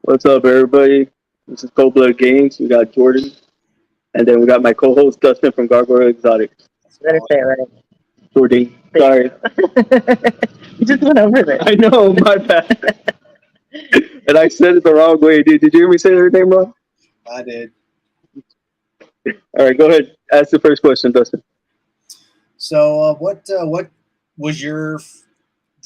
What's up, everybody? This is Cold Blood Games. We got Jordan, and then we got my co-host Dustin from Gargoyle Exotics. Better say it right. Jourdain. Sorry, You just went over there. I know, my bad. And I said it the wrong way, dude. Did you hear me say her name wrong? I did. All right, go ahead. Ask the first question, Dustin. So, what was your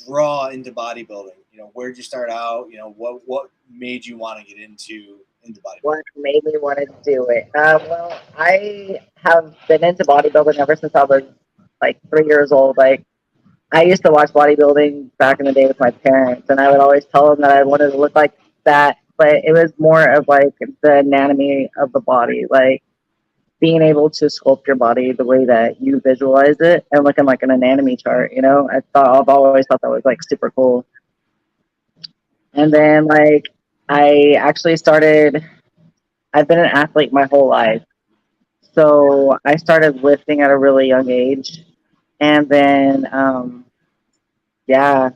draw into bodybuilding? You know, where did you start out? You know, what made you want to get into bodybuilding? What made me want to do it? Well, I have been into bodybuilding ever since I was like 3 years old. Like, I used to watch bodybuilding back in the day with my parents, and I would always tell them that I wanted to look like that. But it was more of like the anatomy of the body, like being able to sculpt your body the way that you visualize it and looking like an anatomy chart. You know, I've always thought that was like super cool. And then like I actually started. I've been an athlete my whole life, so I started lifting at a really young age, and then yeah,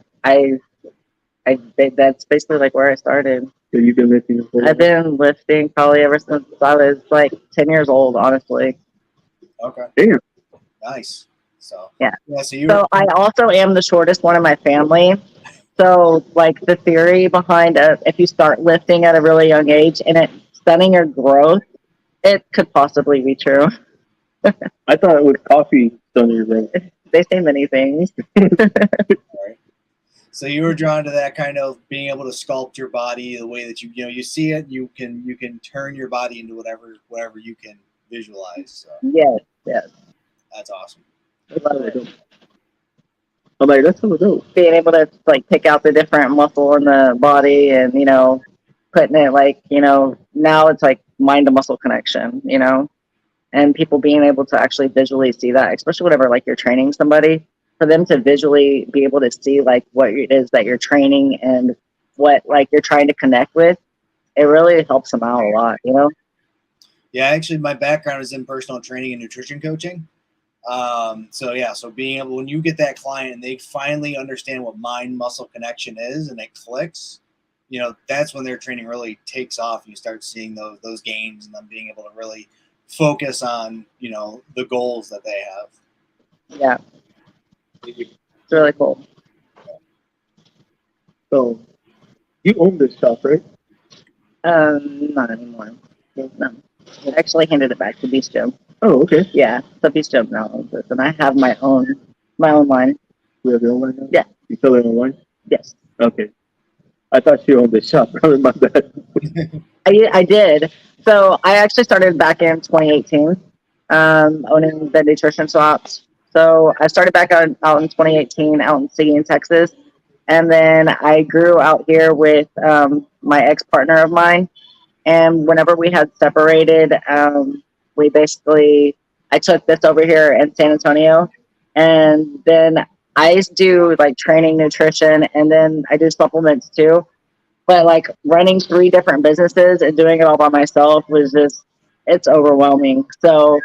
that's basically like where I started. So you've been lifting before? I've been lifting probably ever since I was like 10 years old, honestly. Okay. Damn. Nice. So Yeah. So I also am the shortest one in my family. So like the theory behind if you start lifting at a really young age and it's stunning your growth, it could possibly be true. I thought it was coffee stunning your growth. They say many things. Right. So you were drawn to that kind of being able to sculpt your body the way that you see it. You can turn your body into whatever you can visualize. So Yes. that's awesome. Love it. I'm like, that's so dope. Being able to like pick out the different muscle in the body and putting it like now it's like mind to muscle connection, and people being able to actually visually see that, especially whenever like you're training somebody, for them to visually be able to see like what it is that you're training and what like you're trying to connect with, it really helps them out a lot. Yeah, actually my background is in personal training and nutrition coaching. So being able, when you get that client and they finally understand what mind muscle connection is and it clicks, that's when their training really takes off and you start seeing those gains and them being able to really focus on, the goals that they have. Yeah. It's really cool. So you own this shop, right? Not anymore. No. I actually handed it back to Beast Gym. Oh, okay. Yeah, so Beast Gym now owns this, and I have my own line. You have your own line now? Yeah. You sell it online? Yes. Okay. I thought you owned this shop. My bad. I did. So I actually started back in 2018, owning the nutrition shops. So I started back out in 2018 out in Seguin, Texas. And then I grew out here with my ex-partner of mine. And whenever we had separated, I took this over here in San Antonio. And then I do like training, nutrition, and then I do supplements too. But like running 3 different businesses and doing it all by myself it's overwhelming. So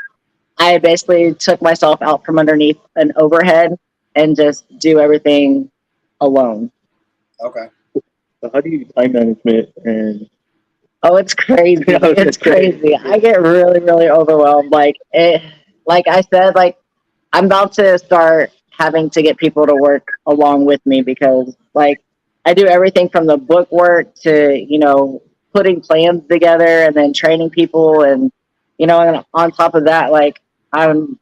I basically took myself out from underneath an overhead and just do everything alone. Okay. So how do you do time management and... Oh, it's crazy. It's crazy. I get really, really overwhelmed. Like I said, like I'm about to start having to get people to work along with me because like I do everything from the book work to, putting plans together and then training people and, and on top of that, like I'm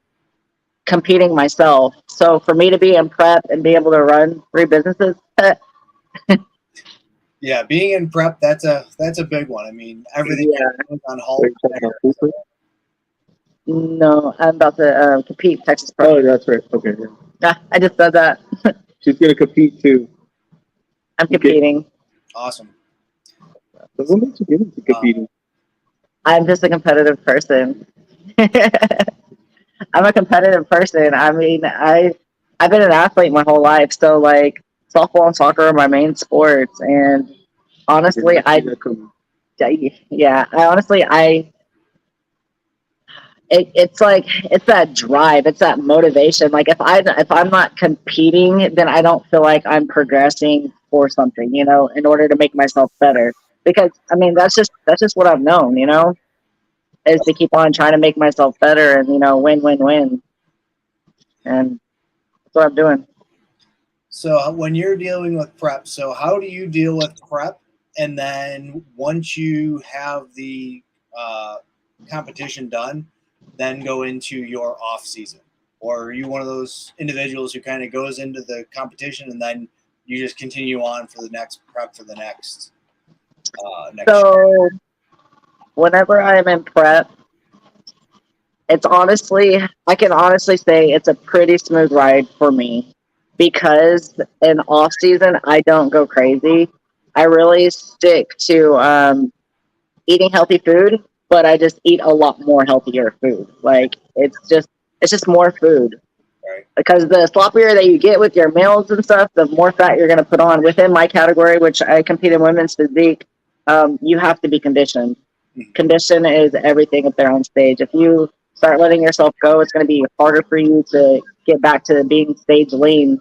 competing myself. So for me to be in prep and be able to run 3 businesses, yeah, being in prep, that's a big one. I mean, everything goes on hold. No, I'm about to compete Texas Pro. Oh, that's right. Okay. Yeah, I just said that. She's going to compete too. I'm competing. Awesome. So what makes you get into competing? I'm just a competitive person. I'm a competitive person. I mean, I've been an athlete my whole life, so like softball and soccer are my main sports. And honestly, it's that drive, it's that motivation. Like if I'm not competing, then I don't feel like I'm progressing for something, in order to make myself better. because I mean that's just what I've known, you know, is to keep on trying to make myself better and, you know, win, and that's what I'm doing. So when you're dealing with prep, so how do you deal with prep? And then once you have the competition done, then go into your off season? Or are you one of those individuals who kind of goes into the competition and then you just continue on for the next prep for the next So whenever I'm in prep, it's honestly, I can honestly say it's a pretty smooth ride for me, because in off season I don't go crazy. I really stick to eating healthy food, but I just eat a lot more healthier food. Like it's just more food. Right. Because the sloppier that you get with your meals and stuff, the more fat you're going to put on. Within my category, which I compete in women's physique, you have to be conditioned. Mhm. Condition is everything up there on stage. If you start letting yourself go, it's going to be harder for you to get back to being stage lean.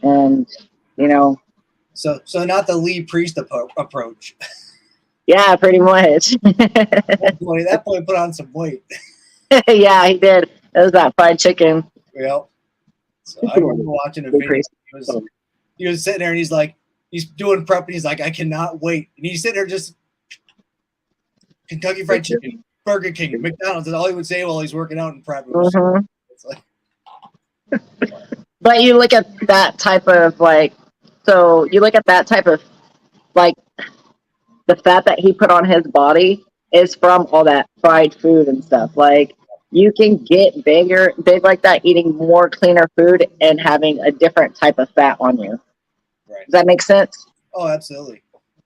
And, you know, So not the Lee Priest approach. yeah, pretty much. That boy put on some weight. Yeah, he did. It was that fried chicken. Yep. So I remember watching a video. He was sitting there and he's doing prep and he's like, I cannot wait. And he's sitting there just Kentucky Fried Chicken, Burger King, McDonald's. That's all he would say while he's working out in prep. Mm-hmm. It's like, but you look at that type of like, so you look at that type of like the fat that he put on his body is from all that fried food and stuff. Like you can get big like that eating more cleaner food and having a different type of fat on you. right. Does that make sense? Oh, absolutely.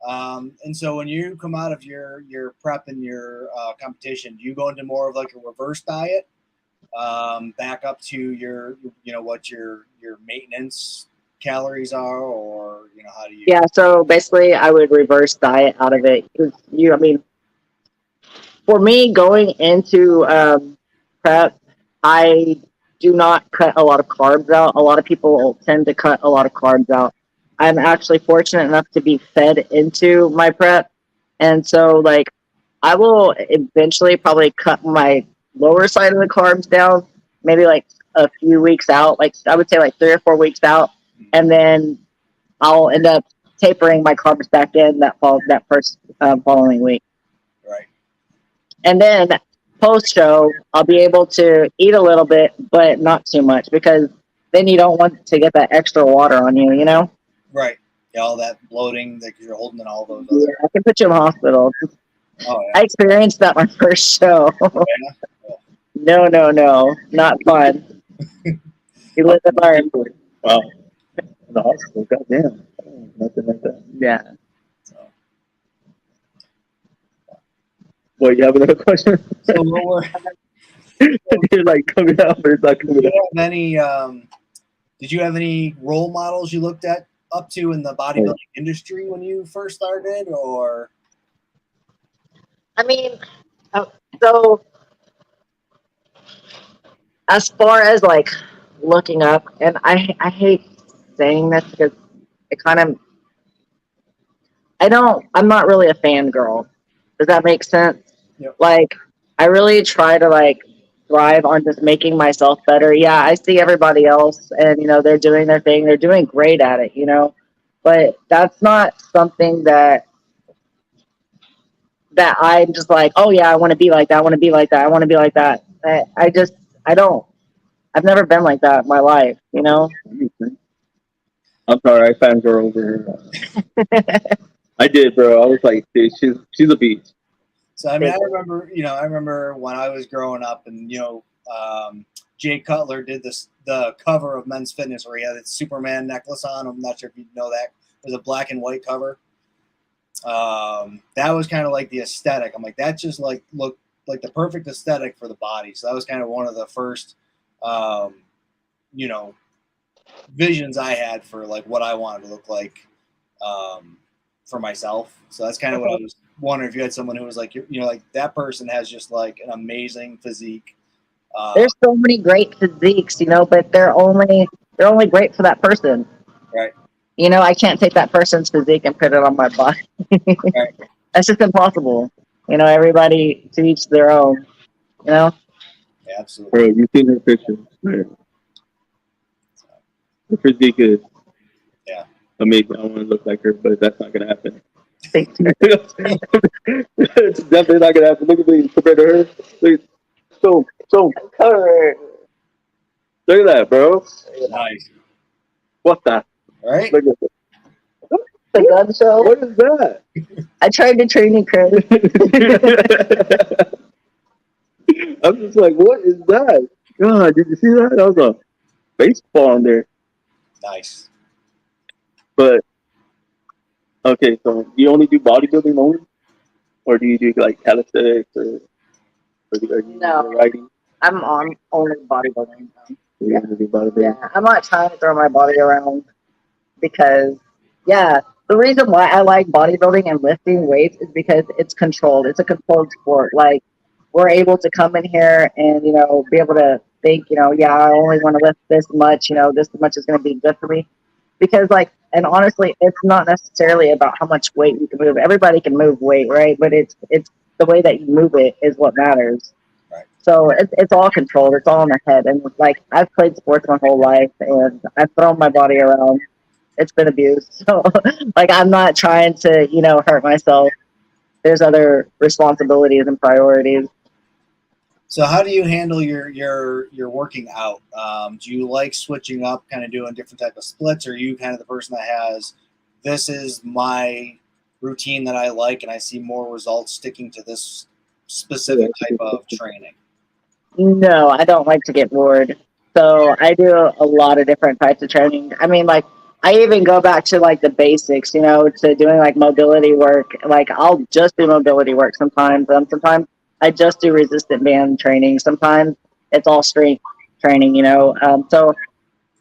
And so when you come out of your prep and your competition, do you go into more of like a reverse diet, back up to your, you know, what your maintenance calories are, or, you know, how do you? Yeah. So basically I would reverse diet out of it. I mean, for me going into prep, I do not cut a lot of carbs out. A lot of people tend to cut a lot of carbs out. I'm actually fortunate enough to be fed into my prep. And so, like, I will eventually probably cut my lower side of the carbs down, maybe like a few weeks out, like I would say like 3 or 4 weeks out. And then I'll end up tapering my carbs back in that first following week. Right. And then post show, I'll be able to eat a little bit, but not too much, because then you don't want to get that extra water on you, you know? Right. Yeah, all that bloating that you're holding and all those. Yeah, I can put you in the hospital. Oh, yeah. I experienced that my first show. No, not fun. You live and learn. Wow. In the hospital, goddamn. Nothing like that. Yeah. So What, you have another question? what were You're like coming out, but it's not coming out. did you have any role models you looked at up to in the bodybuilding industry when you first started, or? I mean, so as far as like looking up, and I hate saying this because it kind of, I'm not really a fangirl. Does that make sense? Yep. Like, I really try to like thrive on just making myself better. Yeah, I see everybody else and, you know, they're doing their thing. They're doing great at it, you know, but that's not something that I'm just like, oh yeah, I want to be like that. I want to be like that. I want to be like that. I've never been like that in my life, you know? I'm sorry, I fangirl over here. I did, bro. I was like, dude, she's a beast. So I mean, I remember when I was growing up, and you know, Jay Cutler did the cover of Men's Fitness where he had that Superman necklace on. I'm not sure if you know that. It was a black and white cover. That was kind of like the aesthetic. I'm like, that just like looked like the perfect aesthetic for the body. So that was kind of one of the first, you know, visions I had for like what I wanted to look like for myself. So that's kind of what I was wondering, if you had someone who was like, you know, like that person has just like an amazing physique. There's so many great physiques, you know, but they're only great for that person. Right. You know, I can't take that person's physique and put it on my body. Right. That's just impossible. You know, everybody to each their own. You know. Yeah, absolutely. Bro, you seen her picture? Man. The physique is Yeah. amazing. I want to look like her, but that's not gonna happen. Thank you. It's definitely not gonna happen. Look at me compared to her. Look, so color. Look at that, bro. Nice. What the? Right? Look at that. The gun show. What is that? I tried to train you, Chris. I'm just like, what is that? God, did you see that? That was a baseball in there. Nice. But okay, so do you only do bodybuilding only, or do you do like calisthenics or are you No. riding? I'm on only bodybuilding. You only do bodybuilding? Yeah, I'm not trying to throw my body around because, yeah, the reason why I like bodybuilding and lifting weights is because it's controlled. It's a controlled sport. Like, we're able to come in here and, you know, be able to think, you know, yeah, I only want to lift this much, you know, this much is going to be good for me. Because, like, and honestly, it's not necessarily about how much weight you can move. Everybody can move weight, right? But it's the way that you move it is what matters. Right. So it's all controlled. It's all in the head. And like I've played sports my whole life, and I've thrown my body around. It's been abused. So like I'm not trying to hurt myself. There's other responsibilities and priorities. So how do you handle your working out? Do you like switching up, kind of doing different type of splits, or are you kind of the person that has, this is my routine that I like, and I see more results sticking to this specific type of training? No, I don't like to get bored. So I do a lot of different types of training. I mean, like I even go back to like the basics, to doing like mobility work. Like I'll just do mobility work sometimes. Sometimes I just do resistant band training. Sometimes it's all strength training. So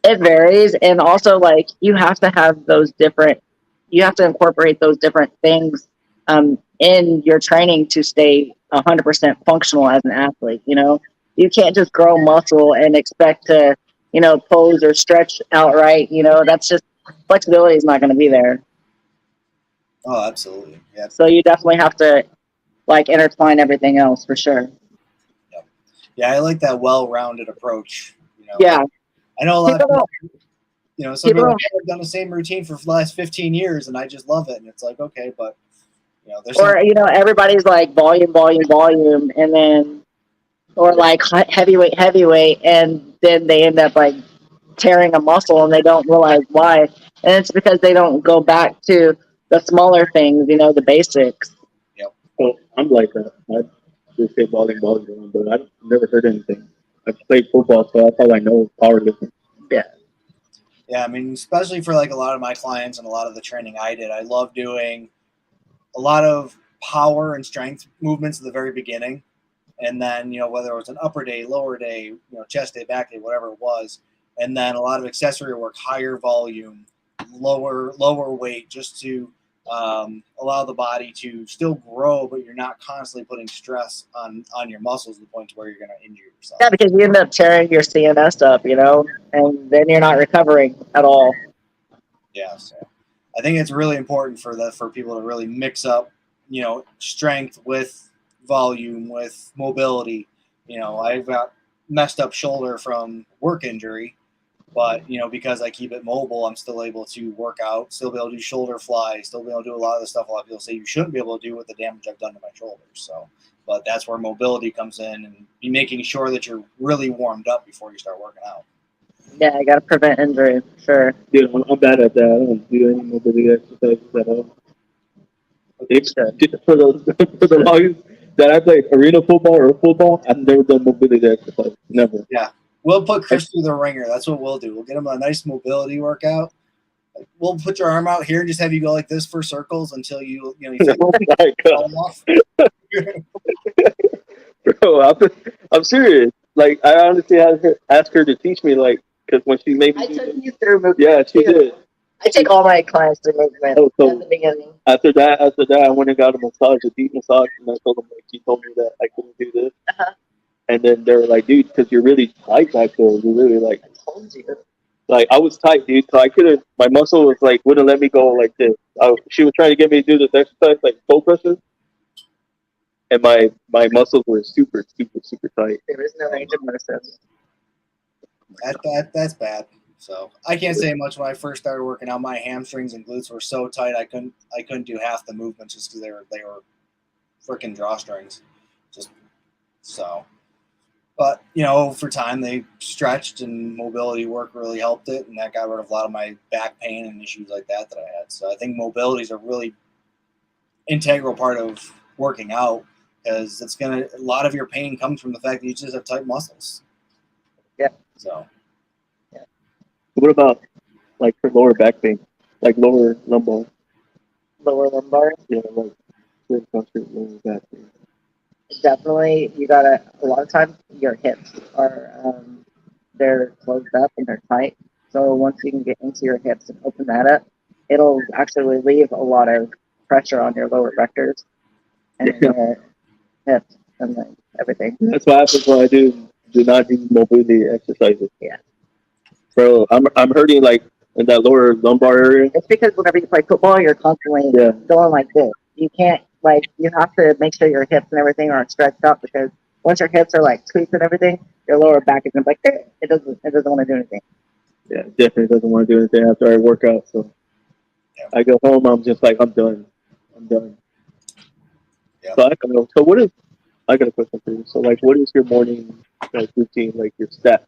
it varies, and also like you have to have those different. You have to incorporate those different things in your training to stay 100% functional as an athlete. You can't just grow muscle and expect to, pose or stretch outright. That's just flexibility is not going to be there. Oh, absolutely. Yeah. So you definitely have to like intertwine everything else for sure. Yep. Yeah, I like that well-rounded approach. Yeah. I know a lot of People people, some people have done the same routine for the last 15 years, and I just love it. And it's like, okay, but there's everybody's like volume, and then or like heavyweight, and then they end up like tearing a muscle and they don't realize why. And it's because they don't go back to the smaller things, the basics. Yep. Well, I'm like that. I just say volume, but I've never heard anything. I've played football, so that's all I know is powerlifting. Yeah. Yeah, I mean, especially for like a lot of my clients and a lot of the training I did, I love doing a lot of power and strength movements at the very beginning. And then, whether it was an upper day, lower day, chest day, back day, whatever it was. And then a lot of accessory work, higher volume, lower weight, just to allow the body to still grow, but you're not constantly putting stress on your muscles to the point to where you're going to injure yourself. Yeah, because you end up tearing your CNS up, and then you're not recovering at all. Yeah, so I think it's really important for people to really mix up, strength with volume, with mobility. I've got messed up shoulder from work injury, but because I keep it mobile, I'm still able to work out, still be able to do shoulder fly, still be able to do a lot of the stuff a lot of people say you shouldn't be able to do with the damage I've done to my shoulders. So, but that's where mobility comes in, and be making sure that you're really warmed up before you start working out. Yeah, I got to prevent injury, sure. Dude, I'm bad at that. I don't do any mobility exercises at all. It's for the longest that I played arena football or football, I've never done mobility exercise. Never. Yeah. We'll put Chris through the ringer. That's what we'll do. We'll get him a nice mobility workout. We'll put your arm out here and just have you go like this for circles until you fall off. Bro, I'm serious. Like, I honestly asked her to teach me, like, because when she made me. I took you through movement. Yeah, she did. I take all my clients through movement at the beginning. After that, I went and got a massage, a deep massage, and I told them, like, she told me that I couldn't do this. And then they were like, dude, because you're really tight back there. You're really like. I told you. Like I was tight, dude. So I couldn't. My muscle was like wouldn't let me go like this. She was trying to get me to do this exercise like toe presses, and my muscles were super tight. There is no range of motion. That's bad. So I can't say much. When I first started working out, my hamstrings and glutes were so tight I couldn't do half the movements just because they were freaking drawstrings. Just so. But, over time they stretched and mobility work really helped it. And that got rid of a lot of my back pain and issues like that I had. So I think mobility is a really integral part of working out because a lot of your pain comes from the fact that you just have tight muscles. Yeah. So. Yeah. What about like for lower back pain, like lower lumbar? Lower lumbar? Yeah, like lower back pain. Definitely, a lot of times your hips are, they're closed up and they're tight. So once you can get into your hips and open that up, it'll actually relieve a lot of pressure on your lower vectors and your hips and then everything. That's what happens when I do not do mobility exercises. Yeah. Bro, I'm hurting like in that lower lumbar area. It's because whenever you play football, you're constantly going like this. You can't, you have to make sure your hips and everything are stretched out because once your hips are like tweaked and everything, your lower back is like, it doesn't want to do anything. Yeah, definitely doesn't want to do anything after I work out. So I go home, I'm just like, I'm done. Yeah. So I got a question for you. So like, what is your morning routine, like your stack?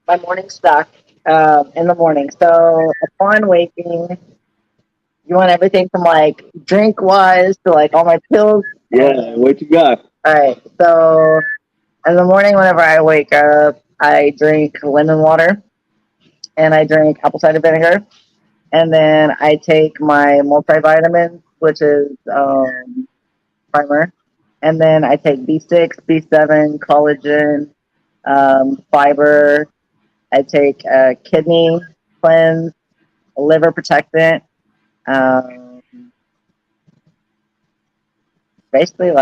My morning stack in the morning. So upon waking, you want everything from drink wise to all my pills. Yeah, what you got? All right. So in the morning, whenever I wake up, I drink lemon water and I drink apple cider vinegar. And then I take my multivitamin, which is primer. And then I take B6, B7, collagen, fiber. I take kidney cleanse, liver protectant. Basically,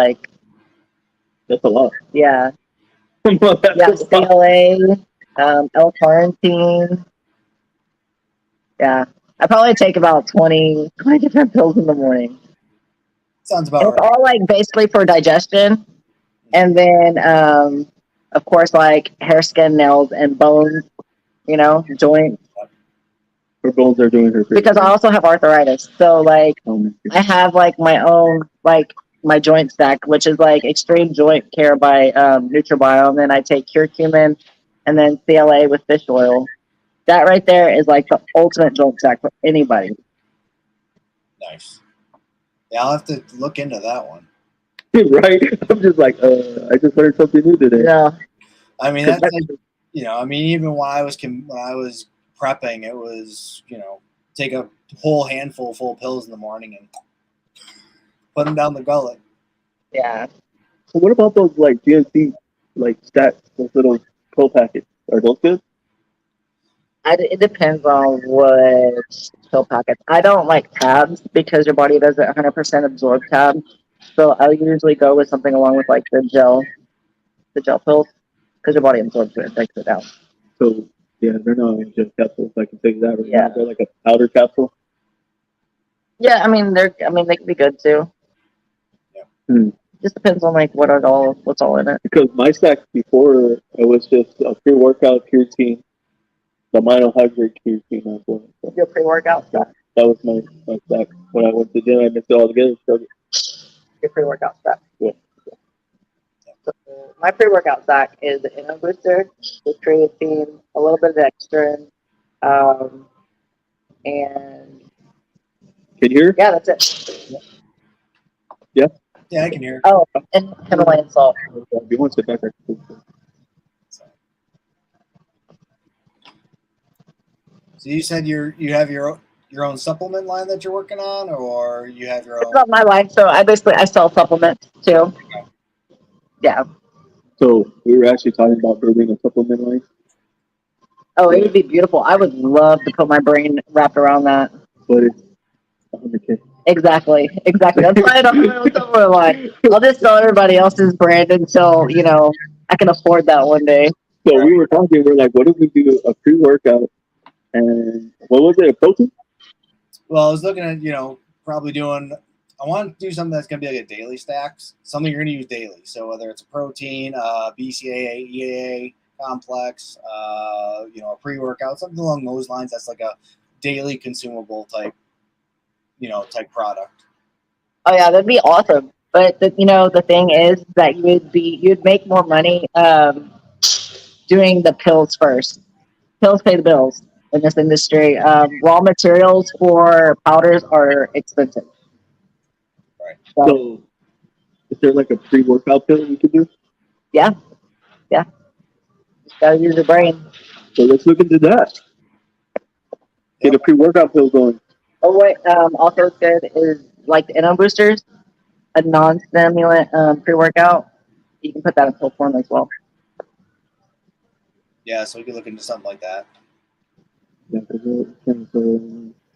That's a lot. yeah, That's a lot. CLA, L-carnitine. Yeah, I probably take about 20 different pills in the morning. Sounds about It's right. all basically for digestion, and then of course hair, skin, nails, and bones. Joints. Her bones are doing her. Because I also have arthritis, so I have my own my joint stack, which is extreme joint care by Nutribiome. Then I take curcumin, and then CLA with fish oil. That right there is the ultimate joint stack for anybody. Nice. Yeah, I'll have to look into that one. Right? I'm just I just learned something new today. Yeah. I mean, that's even when I was prepping, it was, take a whole handful full of pills in the morning and put them down the gullet. Yeah. So what about those GNC stats, those little pill packets? Are those good? It depends on which pill packets. I don't like tabs because your body doesn't 100% absorb tabs. So I usually go with something along with the gel pills because your body absorbs it and takes it out. So yeah, they're not just capsules. I can say that. Right? Yeah. They're like a powder capsule. Yeah, I mean they can be good too. Yeah. Just depends on what's all in it. Because my stack before it was just a pre-workout creatine, the monohydrate creatine. Your pre-workout stack. That was my stack. When I went to the gym, I mixed it all together. Your pre-workout stack. Yeah. So my pre-workout stack is an Inno Booster with creatine, a little bit of dextrin, and can you hear? Yeah, that's it. Yeah. Yeah, I can hear. Oh, and Himalayan salt. If you want to sit back, So you said you have your own supplement line that you're working on, or you have your own? It's not my line, so I sell supplements too. Okay. Yeah. So we were actually talking about building a supplement line. Oh, it would be beautiful. I would love to put my brain wrapped around that. But it's $100K. Exactly. That's why I don't have my own supplement line. I'll just sell everybody else's brand until I can afford that one day. So we were talking. We're like, what if we do a pre-workout And what was it? A protein? Well, I was looking at, probably doing. I want to do something that's going to be like a daily stacks, something you're going to use daily. So whether it's a protein, BCAA, EAA complex, a pre-workout, something along those lines. That's like a daily consumable type, type product. Oh yeah, that'd be awesome. But the thing is that you'd make more money doing the pills first. Pills pay the bills in this industry. Raw materials for powders are expensive. Right. So, is there like a pre-workout pill we could do? Yeah. Just gotta use your brain. So let's look into that. Get a pre-workout pill going. Oh wait, also good is like the NO boosters, a non-stimulant pre-workout. You can put that in pill form as well. Yeah, so we could look into something like that. Yeah,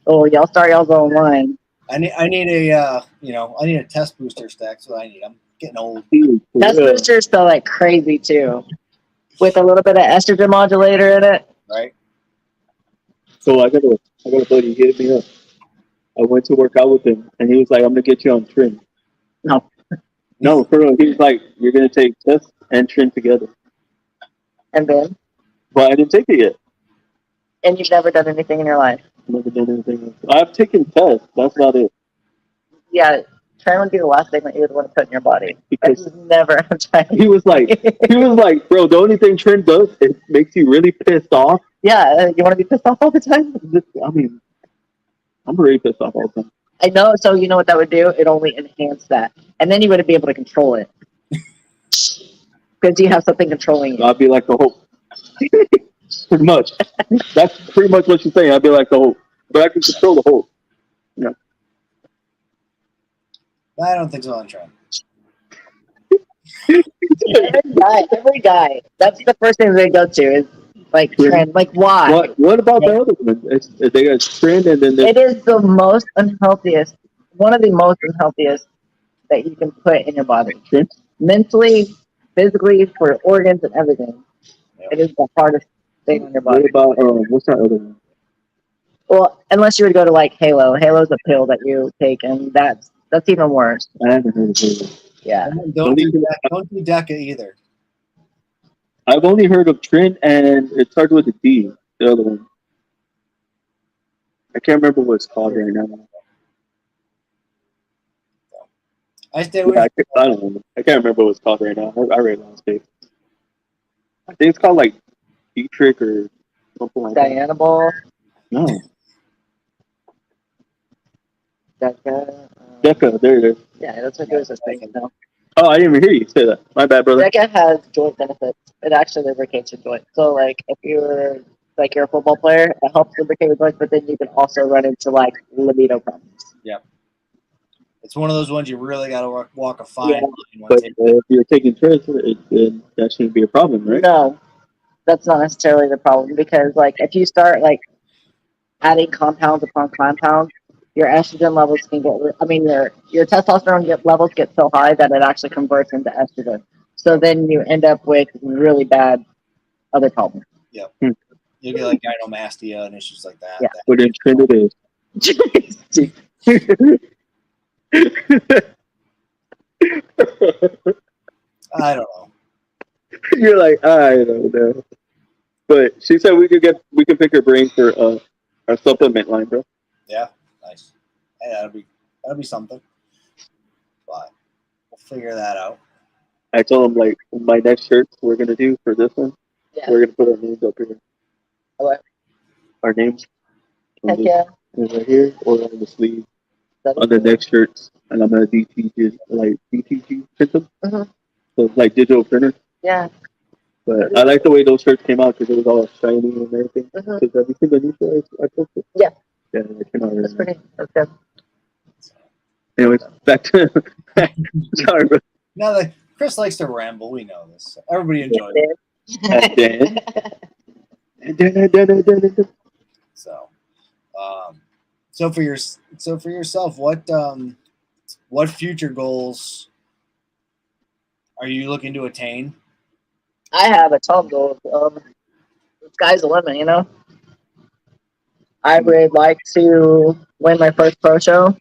Oh, y'all start y'all's own line. I need a test booster stack. That's what I need. I'm getting old. Test boosters sell like crazy too, with a little bit of estrogen modulator in it. Right. So I got a buddy. He hit me up. I went to work out with him, and he was like, "I'm gonna get you on trim." No, for real. He was like, "You're gonna take test and trim together." And then, But I didn't take it yet. and you've never done anything in your life. Never done anything else. I've taken tests. That's about it. Yeah, trim would be the last thing that you would want to put in your body. Because I've never tried. he was like, "Bro, the only thing trim does is makes you really pissed off." Yeah, you want to be pissed off all the time? I mean, I'm really pissed off all the time. I know. So you know what that would do? It only enhance that, and then you wouldn't be able to control it because you have something controlling you. I'd be like the Hulk. Pretty much. That's pretty much what you're saying. I'd be like the Hulk, but I can control the Hulk. Yeah. I don't think so on trim. Every guy. That's the first thing they go to is like trend. Like why? What about the other one? They got trend and then It is the most unhealthiest. One of the most unhealthiest that you can put in your body. trend. Mentally, physically, for organs and everything. Yep. It is the hardest thing on your body. What about what's that other one? Well, unless you would go to like Halo. Halo's a pill that you take, and that's even worse. I haven't heard of it. Yeah. Don't do DECA either. I've only heard of trend and it starts with a D. The other one. I can't remember what it's called right now. I stay with. I don't know. I can't remember what it's called right now. I read last day. I think it's called like Dietrich or something like that. Diana Ball. No. Deca. There it is. Yeah, that's what goes as thing now. Oh, I didn't even hear you say that. My bad, brother. Deca has joint benefits. It actually lubricates your joint. So, like, if you're a football player, it helps lubricate your joints, but then you can also run into like libido problems. Yep. It's one of those ones you really got to walk a fine line. But if you're taking trips, that shouldn't be a problem, right? No, that's not necessarily the problem because, like, if you start like adding compounds upon compounds, your estrogen levels can get. I mean, your testosterone levels get so high that it actually converts into estrogen. So then you end up with really bad other problems. Yep. You get like gynecomastia and issues like that. Yeah. But in trend it is. I don't know. You're like, I don't know. But she said we can pick her brain for our supplement line, bro. Yeah, nice. Hey, that'll be something. But we'll figure that out. I told him like my next shirts we're gonna do for this one, we're gonna put our names up here. What? Our names. Heck yeah. Right here or on the sleeve. On the next shirts, and I'm gonna DTG print them. Mm-hmm. So it's like digital printer. Yeah. But I like the way those shirts came out because it was all shiny and everything. Mm-hmm. Because everything that you said, I posted. Yeah. Yeah, it came out really nice. That's good. Anyways, back to sorry, bro. Now that Chris likes to ramble, we know this. Everybody enjoys it. So for yourself, what future goals are you looking to attain? I have a ton of goals. The sky's the limit, you know. I would like to win my first pro show.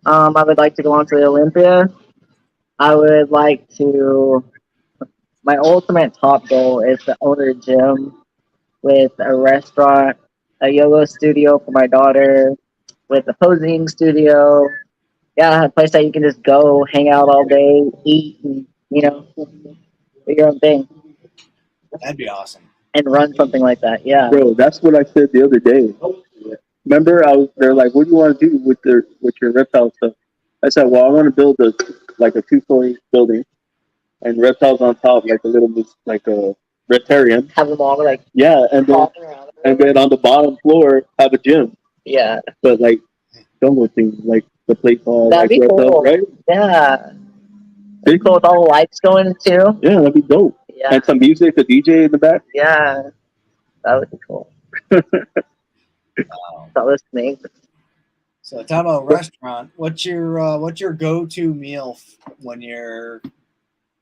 I would like to go on to the Olympia. I would like to. My ultimate top goal is to own a gym with a restaurant, a yoga studio for my daughter, with a posing studio. Yeah, a place that you can just go, hang out all day, eat, and do your own thing That'd be awesome. and run something like that. Yeah. Bro, that's what I said the other day. Remember, they're like, "What do you want to do with your reptile stuff?" I said, "Well, I want to build a 2-story building, and reptiles on top, like a reptarium. Have them all like Yeah, walking around. and then on the bottom floor have a gym, Yeah, but like jungle thing, like the place all that'd like be reptiles, cool. right? Yeah, Pretty cool with all the lights going too. Yeah, that'd be dope. Yeah, And some music, a DJ in the back. yeah, that would be cool. Wow. Start listening. So talk about restaurant. What's your go-to meal when you're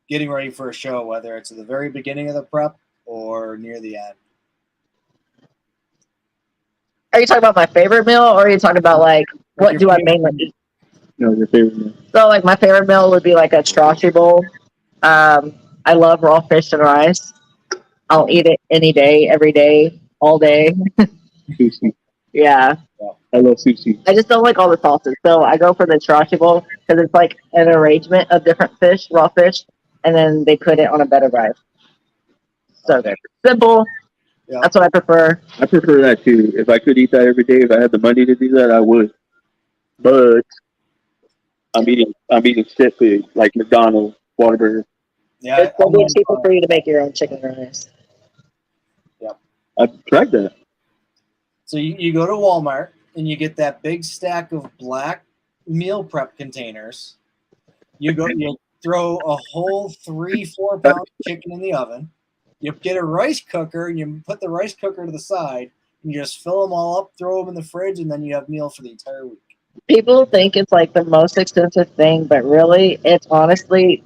getting ready for a show, whether it's at the very beginning of the prep or near the end? Are you talking about my favorite meal, or are you talking about like what do I mainly eat? No, your favorite meal. So like my favorite meal would be like a strashi bowl. I love raw fish and rice. I'll eat it any day, every day, all day. Sushi. Yeah. I love sushi. I just don't like all the sauces. So I go for the strashi bowl because it's like an arrangement of different fish, raw fish, and then they put it on a bed of rice. So good. Simple. Yeah. That's what I prefer. I prefer that too. If I could eat that every day, if I had the money to do that, I would. But I'm eating shit food like McDonald's, Whataburger. Yeah, It's going to be cheaper for you to make your own chicken rice. I've tried that. So you go to Walmart and you get that big stack of black meal prep containers. You throw a whole 3-4 pound chicken in the oven. You get a rice cooker and you put the rice cooker to the side and you just fill them all up, throw them in the fridge, and then you have meal for the entire week. People think it's like the most expensive thing, but really it's honestly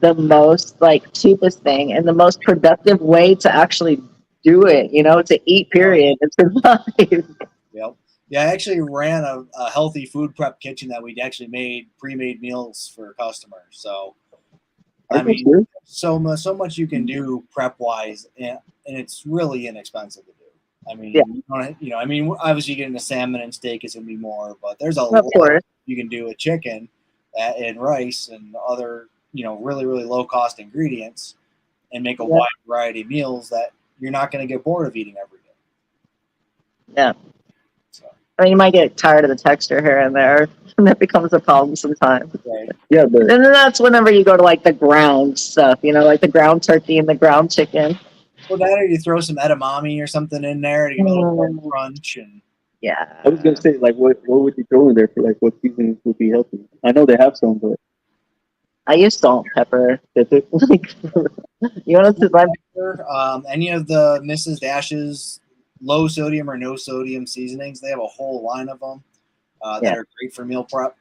the most like cheapest thing and the most productive way to actually do it, to eat, period, and survive. Yep. Yeah, I actually ran a healthy food prep kitchen that we'd actually made pre-made meals for customers. So, I mean, so much you can do prep wise, and it's really inexpensive to do. I mean, Yeah. Obviously getting a salmon and steak is gonna be more, but there's a Of lot course. you can do with chicken and rice and other, really, really low cost ingredients and make a Yeah. wide variety of meals that you're not going to get bored of eating every day. Yeah. So, I mean, you might get tired of the texture here and there, and that becomes a problem sometimes. right. Yeah, but And then that's whenever you go to like the ground stuff, like the ground turkey and the ground chicken. Well, that or you throw some edamame or something in there to give it a little Mm. crunch. And Yeah. I was gonna say, like, what would you throw in there for like what seasonings would be healthy? I know they have some, but I use salt and pepper. that's it. You want to survive? any of the Mrs. Dash's low sodium or no sodium seasonings, they have a whole line of them that are great for meal prep.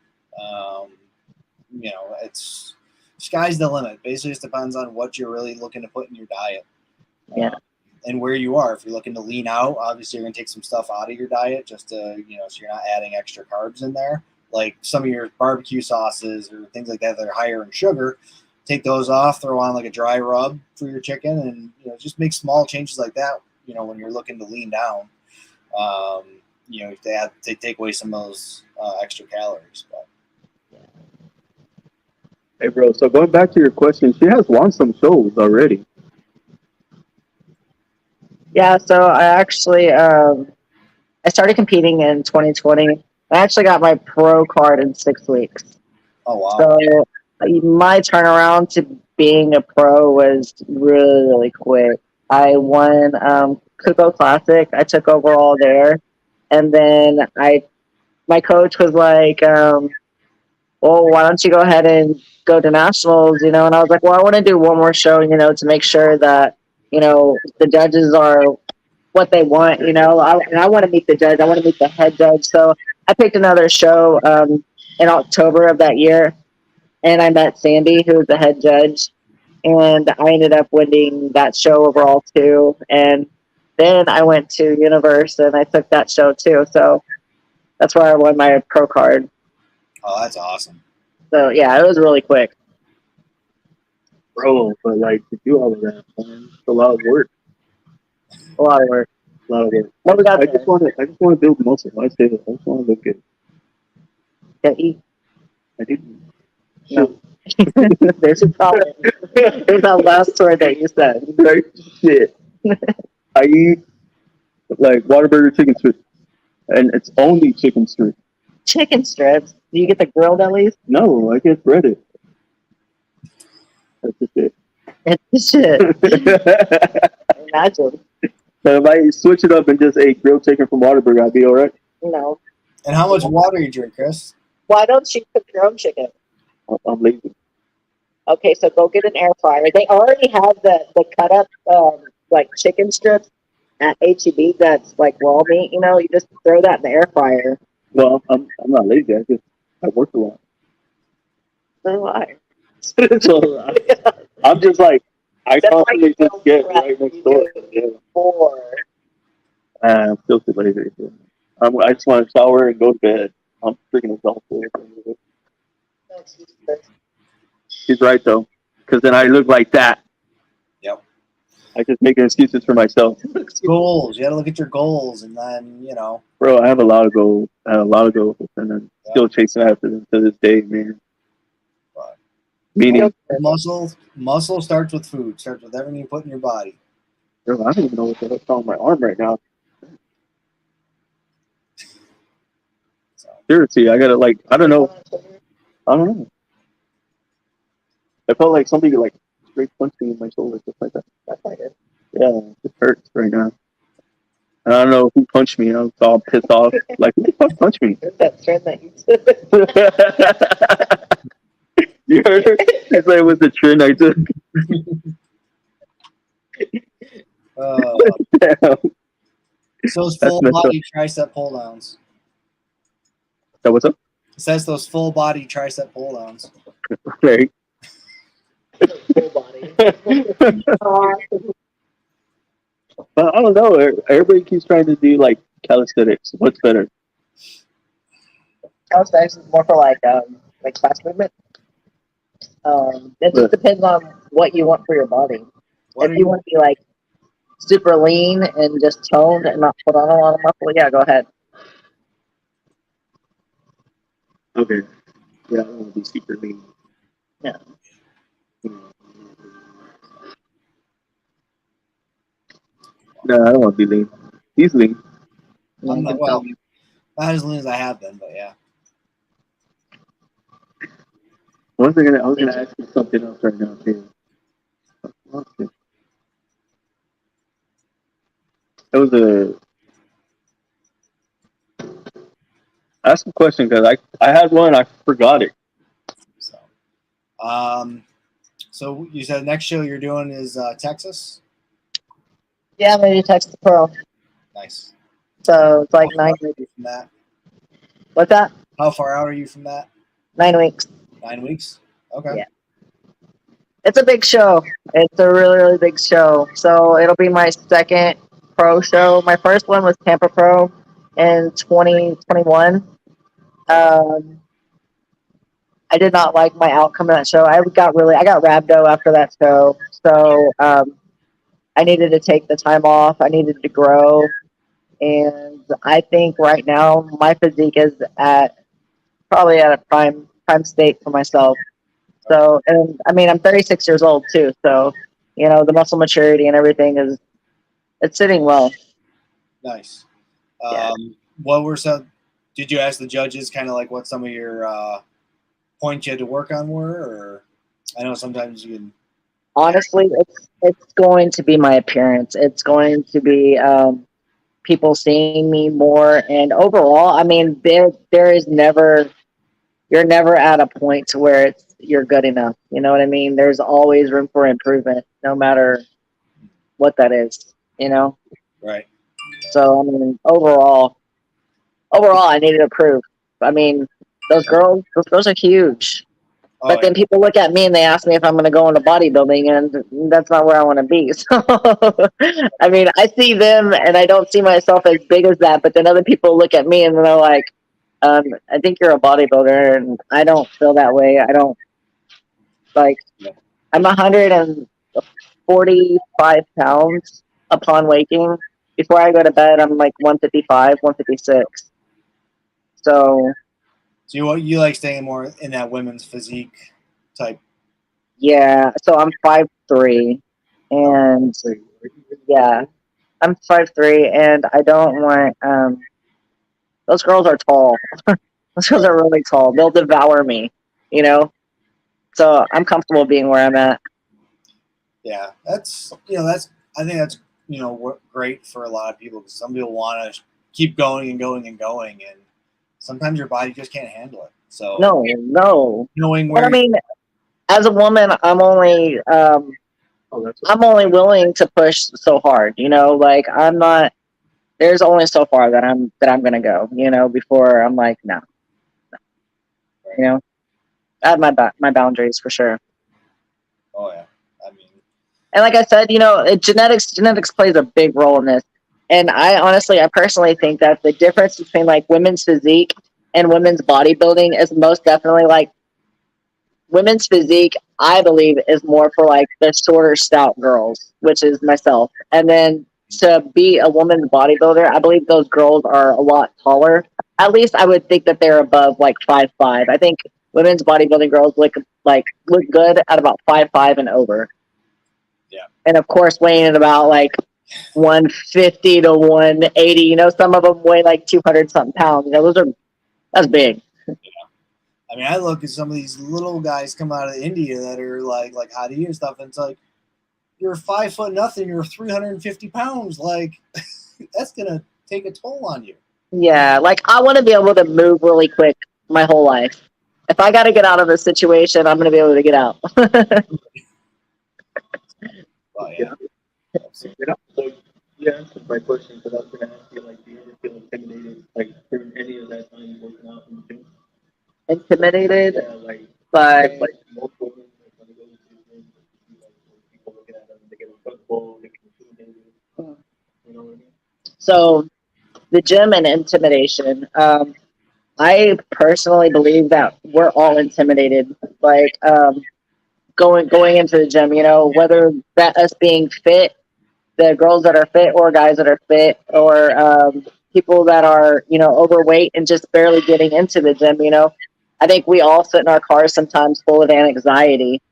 It's sky's the limit. Basically, it just depends on what you're really looking to put in your diet. Yeah. And where you are. If you're looking to lean out, obviously you're going to take some stuff out of your diet just to, so you're not adding extra carbs in there. Like some of your barbecue sauces or things like that that are higher in sugar, take those off, throw on like a dry rub for your chicken, and just make small changes like that. When you're looking to lean down, if they take away some of those extra calories. But Hey, bro. So going back to your question, she has won some shows already. Yeah, so I actually I started competing in 2020. I actually got my pro card in 6 weeks. oh wow, So my turnaround to being a pro was really, really quick. I won Kuclo Classic. I took overall there, and then my coach was like, "Well, why don't you go ahead and go to nationals?" And I was like, "Well, I want to do one more show, to make sure that the judges are what they want. And I want to meet the judge. I want to meet the head judge." So I picked another show in October of that year, and I met Sandy, who was the head judge, and I ended up winning that show overall too. And Then I went to Universe and I took that show too. So that's where I won my pro card. Oh, that's awesome. So yeah, it was really quick. Bro, but like to do all of that, man, it's a lot of work. A lot of work. A lot of work. What we got I there? just want to build muscle. I say that. I just want to look good. Can eat. I didn't. No. There's a problem. There's that last word that you said. Like, shit. I eat like Whataburger chicken strips, and it's only chicken strips. Chicken strips. Do you get the grilled at least? No, I get breaded. That's just it. It's shit. Imagine. So if I switch it up and just ate grilled chicken from Whataburger, I'd be all right. No. And how much water you drink, Chris? Why don't you cook your own chicken? I'm lazy. Okay, so go get an air fryer. They already have the cut up like chicken strips at HEB that's like raw meat. You know, you just throw that in the air fryer. Well, I'm not lazy. I work a lot. So do I. So I'm just like I That's why constantly you just don't get prep. right next You door. do Yeah. Or I'm still too lazy. I just want to shower and go to bed. I'm freaking exhausted. She's right though, because then I look like that. Yep. I just make excuses for myself. Goals. You got to look at your goals, and then Bro, I have a lot of goals. And I'm still chasing after them to this day, man. Right. Meaning, muscle starts with food. Starts with everything you put in your body. bro, I don't even know what the heck's on my arm right now. So Seriously, I gotta I don't know. I felt like somebody straight punched me in my shoulder, just like that. that's not good. Yeah, it hurts right now. And I don't know who punched me. I was all pissed off. Like, who the fuck punched me? There's that trend that you took. You heard her? She said it was the trend I took. Damn. so those That's full messed body tricep pull downs. So what's up? It says those full body tricep pull downs. Right. Full body. But I don't know. Everybody keeps trying to do like calisthenics. What's better? Calisthenics is more for like class movement. It just depends on what you want for your body. If you want to be like super lean and just toned and not put on a lot of muscle, yeah, go ahead. Okay. Yeah, I don't want to be super lean. Yeah. No, I don't want to be lean. He's lean. I'm not, well, not as lean as I have been, but yeah. I was gonna ask you something else right now too. Okay. It was ask a question because I had one, I forgot it. So you said next show you're doing is Texas? Yeah, maybe Texas Pro. Nice. So it's like How 9 far are weeks. you from that? What's that? How far out are you from that? 9 weeks. 9 weeks? Okay. Yeah. It's a big show. It's a really, really big show. So it'll be my second pro show. My first one was Tampa Pro in 2021. I did not like my outcome of that show. I got rhabdo after that show. So I needed to take the time off. I needed to grow. And I think right now my physique is probably at a prime state for myself. So, and I mean, I'm 36 years old too. So, the muscle maturity and everything it's sitting well. Nice. Yeah. Did you ask the judges kind of like what some of your points you had to work on were, or I know sometimes you can. Honestly, it's going to be my appearance. It's going to be people seeing me more, and overall, I mean, there is never, you're never at a point to where you're good enough. You know what I mean? There's always room for improvement, no matter what that is. Right. So I mean, overall, I needed to prove. I mean, those girls are huge. Oh, But then people look at me and they ask me if I'm going to go into bodybuilding, and that's not where I want to be. So, I mean, I see them and I don't see myself as big as that. But then other people look at me and they're like, I think you're a bodybuilder, and I don't feel that way. I don't like. I'm 145 pounds upon waking. Before I go to bed, I'm like 155, 156. So you like staying more in that women's physique type? yeah, so I'm 5'3", and yeah, I'm 5'3", and I don't want. Those girls are tall. Those girls are really tall. They'll devour me, you know. So I'm comfortable being where I'm at. Yeah, that's I think that's great for a lot of people, because some people want to keep going and going and going, and sometimes your body just can't handle it. So No. knowing But where I mean, as a woman, I'm only willing to push so hard. You know, like I'm not. There's only so far that I'm gonna go. You know, before I'm like, no. You know, I have my boundaries for sure. oh yeah, I mean, And like I said, you know, genetics plays a big role in this. And I personally think that the difference between like women's physique and women's bodybuilding is most definitely like women's physique, I believe, is more for like the shorter, stout girls, which is myself. And then to be a woman's bodybuilder, I believe those girls are a lot taller. At least I would think that they're above like 5'5". I think women's bodybuilding girls look good at about 5'5" and over. yeah, And of course, weighing at about like 150 to 180. You know, some of them weigh like 200 something pounds. You know, that's big. I mean, I look at some of these little guys come out of India that are like how to and stuff, and it's like, you're 5 foot nothing, you're 350 pounds. Like that's gonna take a toll on you. Yeah, like I want to be able to move really quick my whole life. If I got to get out of a situation, I'm going to be able to get out. Oh yeah. So you answered my question, because I was going to ask you, like, do you ever feel intimidated, like, during any of that time working out in the gym? Intimidated, Yeah, like, but like most women, like, when they go to the gym, you see, like, when people looking at them, they get uncomfortable, they get intimidated. You know what I mean? so the gym and intimidation. I personally believe that we're all intimidated. Like going into the gym, you know, whether that us being fit, the girls that are fit or guys that are fit, or people that are, you know, overweight and just barely getting into the gym, you know. I think we all sit in our cars sometimes full of anxiety.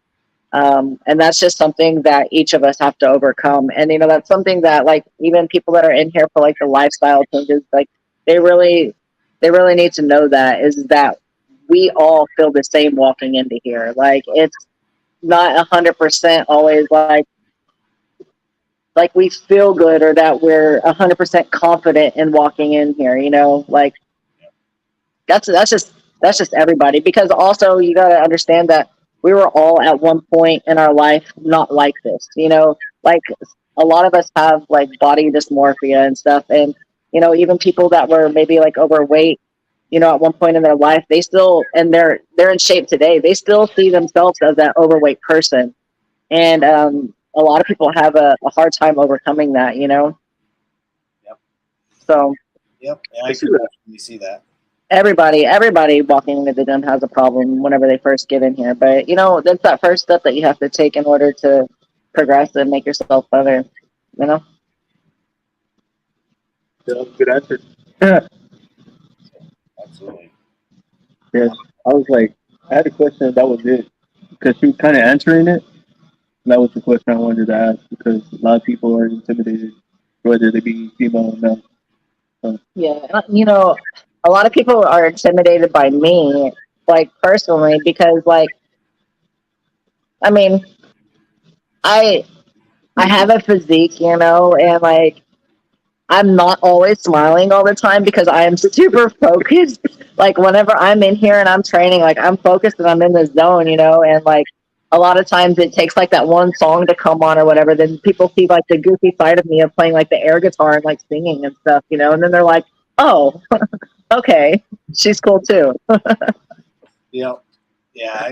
And that's just something that each of us have to overcome. And, you know, that's something that like even people that are in here for like the lifestyle changes, like they really need to know that is that we all feel the same walking into here. Like it's not 100% always like we feel good or that we're 100% confident in walking in here, you know, like that's just everybody, because also you got to understand that we were all at one point in our life not like this, you know, like a lot of us have like body dysmorphia and stuff. And, you know, even people that were maybe like overweight, you know, at one point in their life, they still, and they're in shape today. They still see themselves as that overweight person. And, a lot of people have a hard time overcoming that, you know? Yep. So. Yep. Yeah, I can definitely see that. Everybody walking into the gym has a problem whenever they first get in here. But, you know, that's that first step that you have to take in order to progress and make yourself better, you know? Yeah, good answer. Absolutely. Yeah, I was like, I had a question, that was it. Because she was kind of answering it. And that was the question I wanted to ask, because a lot of people are intimidated, whether they be female or male. So, Yeah. You know, a lot of people are intimidated by me, like, personally, because, like, I mean, I have a physique, you know, and, like, I'm not always smiling all the time because I am super focused. Like whenever I'm in here and I'm training, like I'm focused and I'm in the zone, you know, and like a lot of times it takes like that one song to come on or whatever. Then people see like the goofy side of me of playing like the air guitar and like singing and stuff, you know, and then they're like, oh, okay, she's cool too. Yep. Yeah.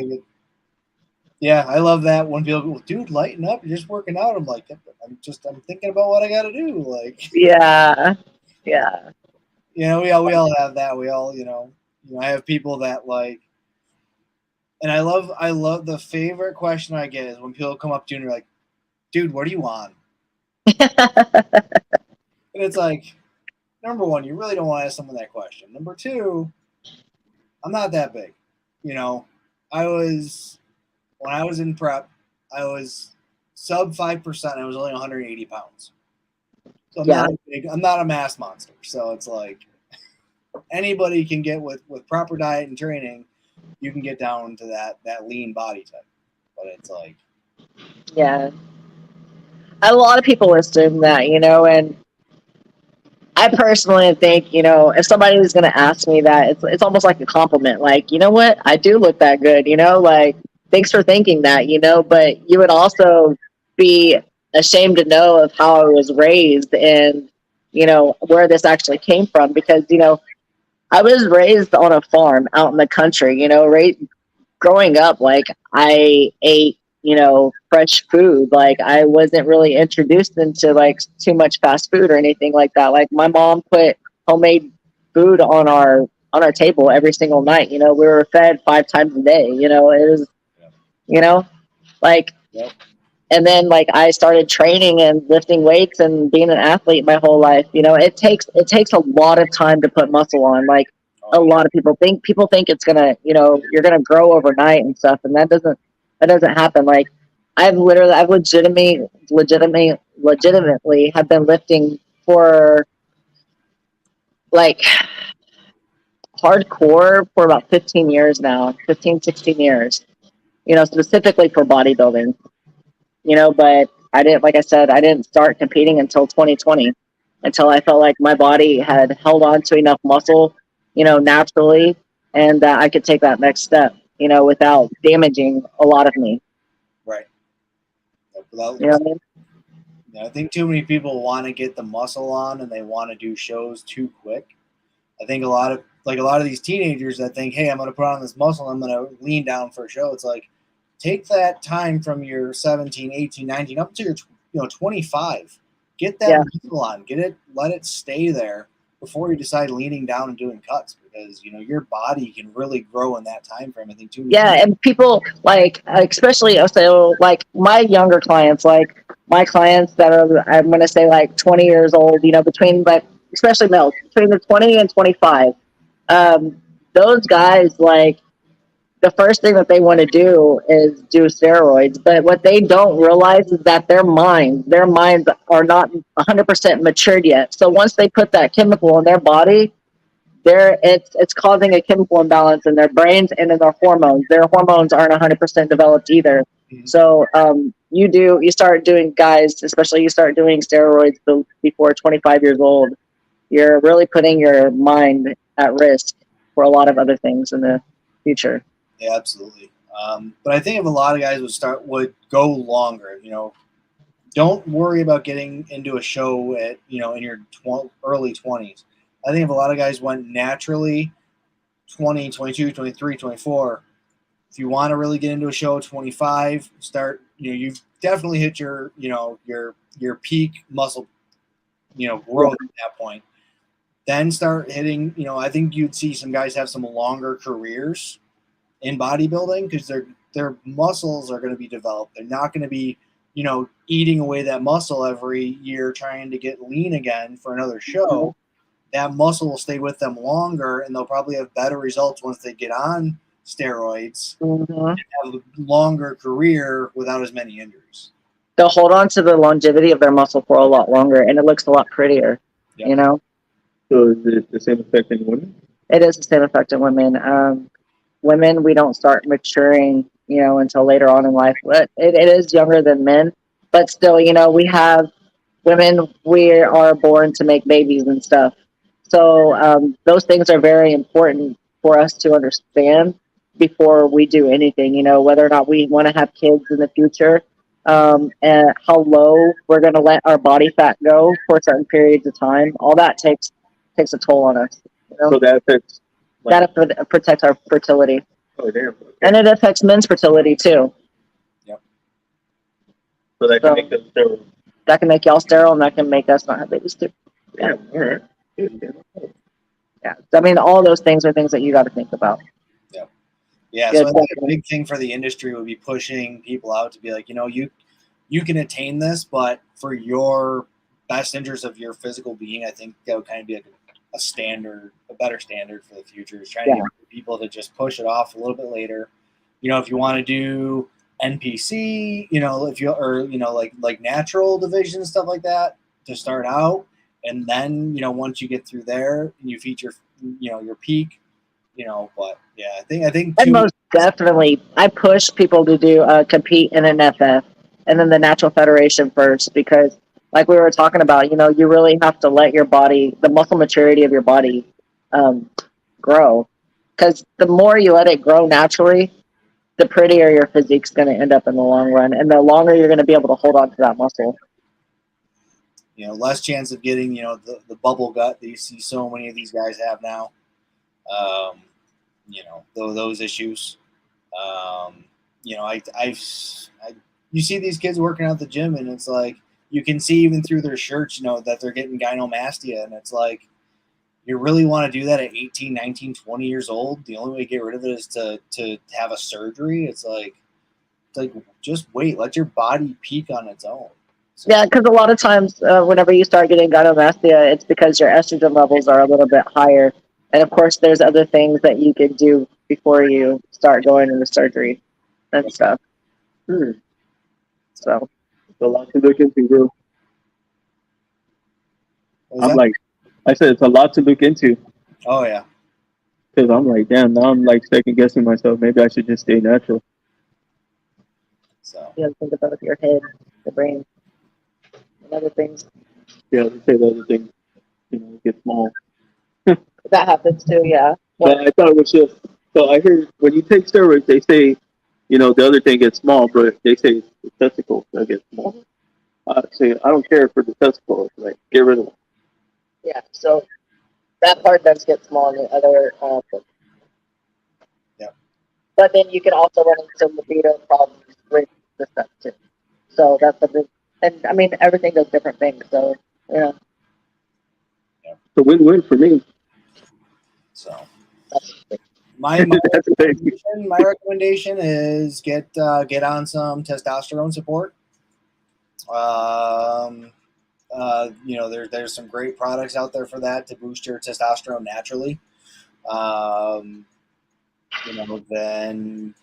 Yeah, I love that when people go, dude, lighten up. You're just working out. I'm like, I'm thinking about what I got to do. Like, Yeah. we all have that. We all, I have people that like, and I love the favorite question I get is when people come up to you and you're like, dude, what are you on? And it's like, number one, you really don't want to ask someone that question. Number two, I'm not that big. I was, when I was in prep, I was sub 5%. I was only 180 pounds. So I'm not a mass monster. So it's like anybody can get with proper diet and training, you can get down to that lean body type. But it's like, Yeah. A lot of people assume that, and I personally think, if somebody was going to ask me that, it's almost like a compliment. Like, you know what? I do look that good, like, thanks for thinking that, but you would also be ashamed to know of how I was raised and, where this actually came from because, I was raised on a farm out in the country, growing up, like I ate, fresh food. Like I wasn't really introduced into like too much fast food or anything like that. Like my mom put homemade food on our table every single night. We were fed 5 times a day. It was, you know, like, Yep. and then like I started training and lifting weights and being an athlete my whole life. It takes a lot of time to put muscle on. Like a lot of people think it's gonna, you're gonna grow overnight and stuff, and that doesn't happen. Like I've legitimately have been lifting for like hardcore for about 15 years now, 16 years, specifically for bodybuilding, but I didn't, like I said, I didn't start competing until 2020, until I felt like my body had held on to enough muscle, naturally, and that I could take that next step, without damaging a lot of me. right. You know what I mean? I think too many people want to get the muscle on and they want to do shows too quick. I think a lot of these teenagers that think, hey, I'm going to put on this muscle, I'm going to lean down for a show. It's like, take that time from your 17, 18, 19 up to your 25. Get that muscle on. Let it stay there before you decide leaning down and doing cuts because your body can really grow in that time frame. I think too. Yeah, and people like, especially so like my younger clients, like my clients that are, I'm going to say like 20 years old, between like especially males between the 20 and 25. Those guys, like the first thing that they want to do is do steroids, but what they don't realize is that their minds are not 100% matured yet. So once they put that chemical in their body, it's causing a chemical imbalance in their brains and in their hormones. Their hormones aren't 100% developed either. Mm-hmm. So you start doing, guys, especially you start doing steroids before 25 years old, you're really putting your mind at risk for a lot of other things in the future. Yeah, absolutely. But I think if a lot of guys would go longer, don't worry about getting into a show at, in your early 20s. I think if a lot of guys went naturally 20, 22, 23, 24, if you want to really get into a show at 25, start, you've definitely hit your peak muscle, growth at that point. Then start hitting, I think you'd see some guys have some longer careers in bodybuilding because their muscles are going to be developed. They're not going to be, eating away that muscle every year trying to get lean again for another show. That muscle will stay with them longer, and they'll probably have better results once they get on steroids and have a longer career without as many injuries. They'll hold on to the longevity of their muscle for a lot longer, and it looks a lot prettier, So is it the same effect in women? It is the same effect in women. Women, we don't start maturing, until later on in life. But it is younger than men. But still, we have women, we are born to make babies and stuff. So those things are very important for us to understand before we do anything, whether or not we want to have kids in the future, and how low we're going to let our body fat go for certain periods of time. All that takes a toll on us. So that affects. That protects our fertility. Oh, damn. Okay. And it affects men's fertility too. So that can make us sterile. That can make y'all sterile, and that can make us not have babies too. Yeah, all right. Yeah, I mean, all those things are things that you got to think about. Yeah, Yeah, so I think a definitely. big thing for the industry would be pushing people out to be like, you can attain this, but for your best interest of your physical being, I think that would kind of be like a standard, a better standard for the future. Is trying to get people to just push it off a little bit later. If you want to do NPC, if you like natural division stuff like that to start out, and then once you get through there and you feature your peak. But yeah, I think And most definitely, I push people to do compete in an FF and then the Natural Federation first, because like we were talking about, you really have to let your body, the muscle maturity of your body, grow. Because the more you let it grow naturally, the prettier your physique's going to end up in the long run, and the longer you're going to be able to hold on to that muscle. Less chance of getting the bubble gut that you see so many of these guys have now. Those issues. You see these kids working out at the gym, and it's like you can see even through their shirts, that they're getting gynecomastia, and it's like you really want to do that at 18, 19, 20 years old. The only way to get rid of it is to have a surgery. It's like just wait, let your body peak on its own. So, yeah, because a lot of times whenever you start getting gynecomastia, it's because your estrogen levels are a little bit higher. And of course, there's other things that you can do before you start going into surgery and stuff. So It's a lot to look into, bro. I'm like, I said, it's a lot to look into. Oh yeah. Because I'm like, damn, now I'm like second guessing myself. Maybe I should just stay natural. So you have to think about your head, the brain, and other things. Yeah, they say the other things, get small. That happens too, yeah. But I thought it was just, so I heard when you take steroids, they say, the other thing gets small, but they say the testicles that get small. I say, I don't care for the testicles. Like, get rid of them. Yeah, so that part does get small in the other. Yeah. But then you can also run into libido problems with the stuff too. So that's a big, and I mean, everything does different things. So, yeah. Yeah. It's a win-win for me. So my recommendation is get on some testosterone support. There's some great products out there for that to boost your testosterone naturally. Then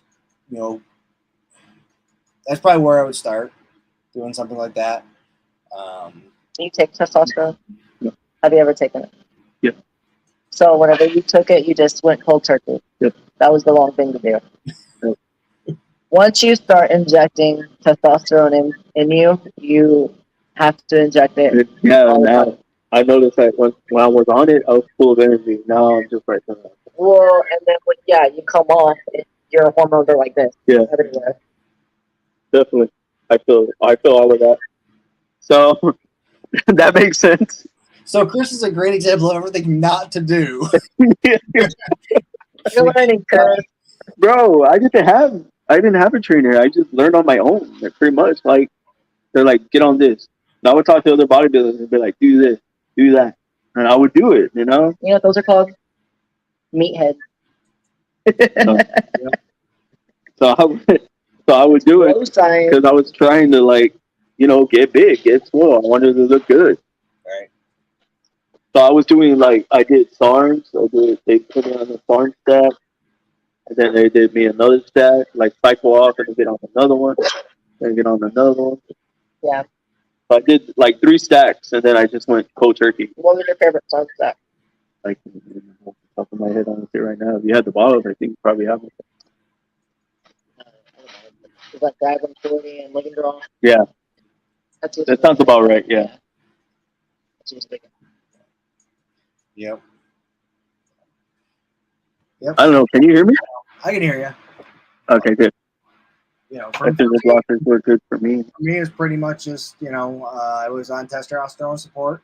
that's probably where I would start doing something like that. You take testosterone? Yeah. Have you ever taken it? Yeah. So whenever you took it, you just went cold turkey. Yep. That was the wrong thing to do. Yep. Once you start injecting testosterone in you, you have to inject it. Yeah, now I noticed that when I was on it, I was full of energy. Now I'm just right there. Well, and then you come off, your hormones are like this. Yeah. Everywhere. Definitely. I feel all of that. So that makes sense. So Chris is a great example of everything not to do. You're learning, Chris. Bro, I didn't have a trainer. I just learned on my own. Like, pretty much, like they're like, get on this. And I would talk to other bodybuilders and be like, do this, do that, and I would do it. You know what those are called? Meathead. So I would do it because I was trying to get big, get swole. I wanted to look good. Right. So I was doing I did SARMs. They put me on the SARM stack, and then they did me another stack, cycle off and then get on another one, and get on another one. Yeah. So I did 3 stacks, and then I just went cold turkey. What was your favorite SARM stack? Off the top of my head, honestly, right now. If you had the bottles, I think you probably have them. It's like Dragon 40 and Living Draw. Yeah. That sounds about right, yeah. That's what I was thinking. Yep. I don't know. Can you hear me? I can hear you. Okay, good. For the blockers were good for me. For me, it's pretty much just, I was on testosterone support,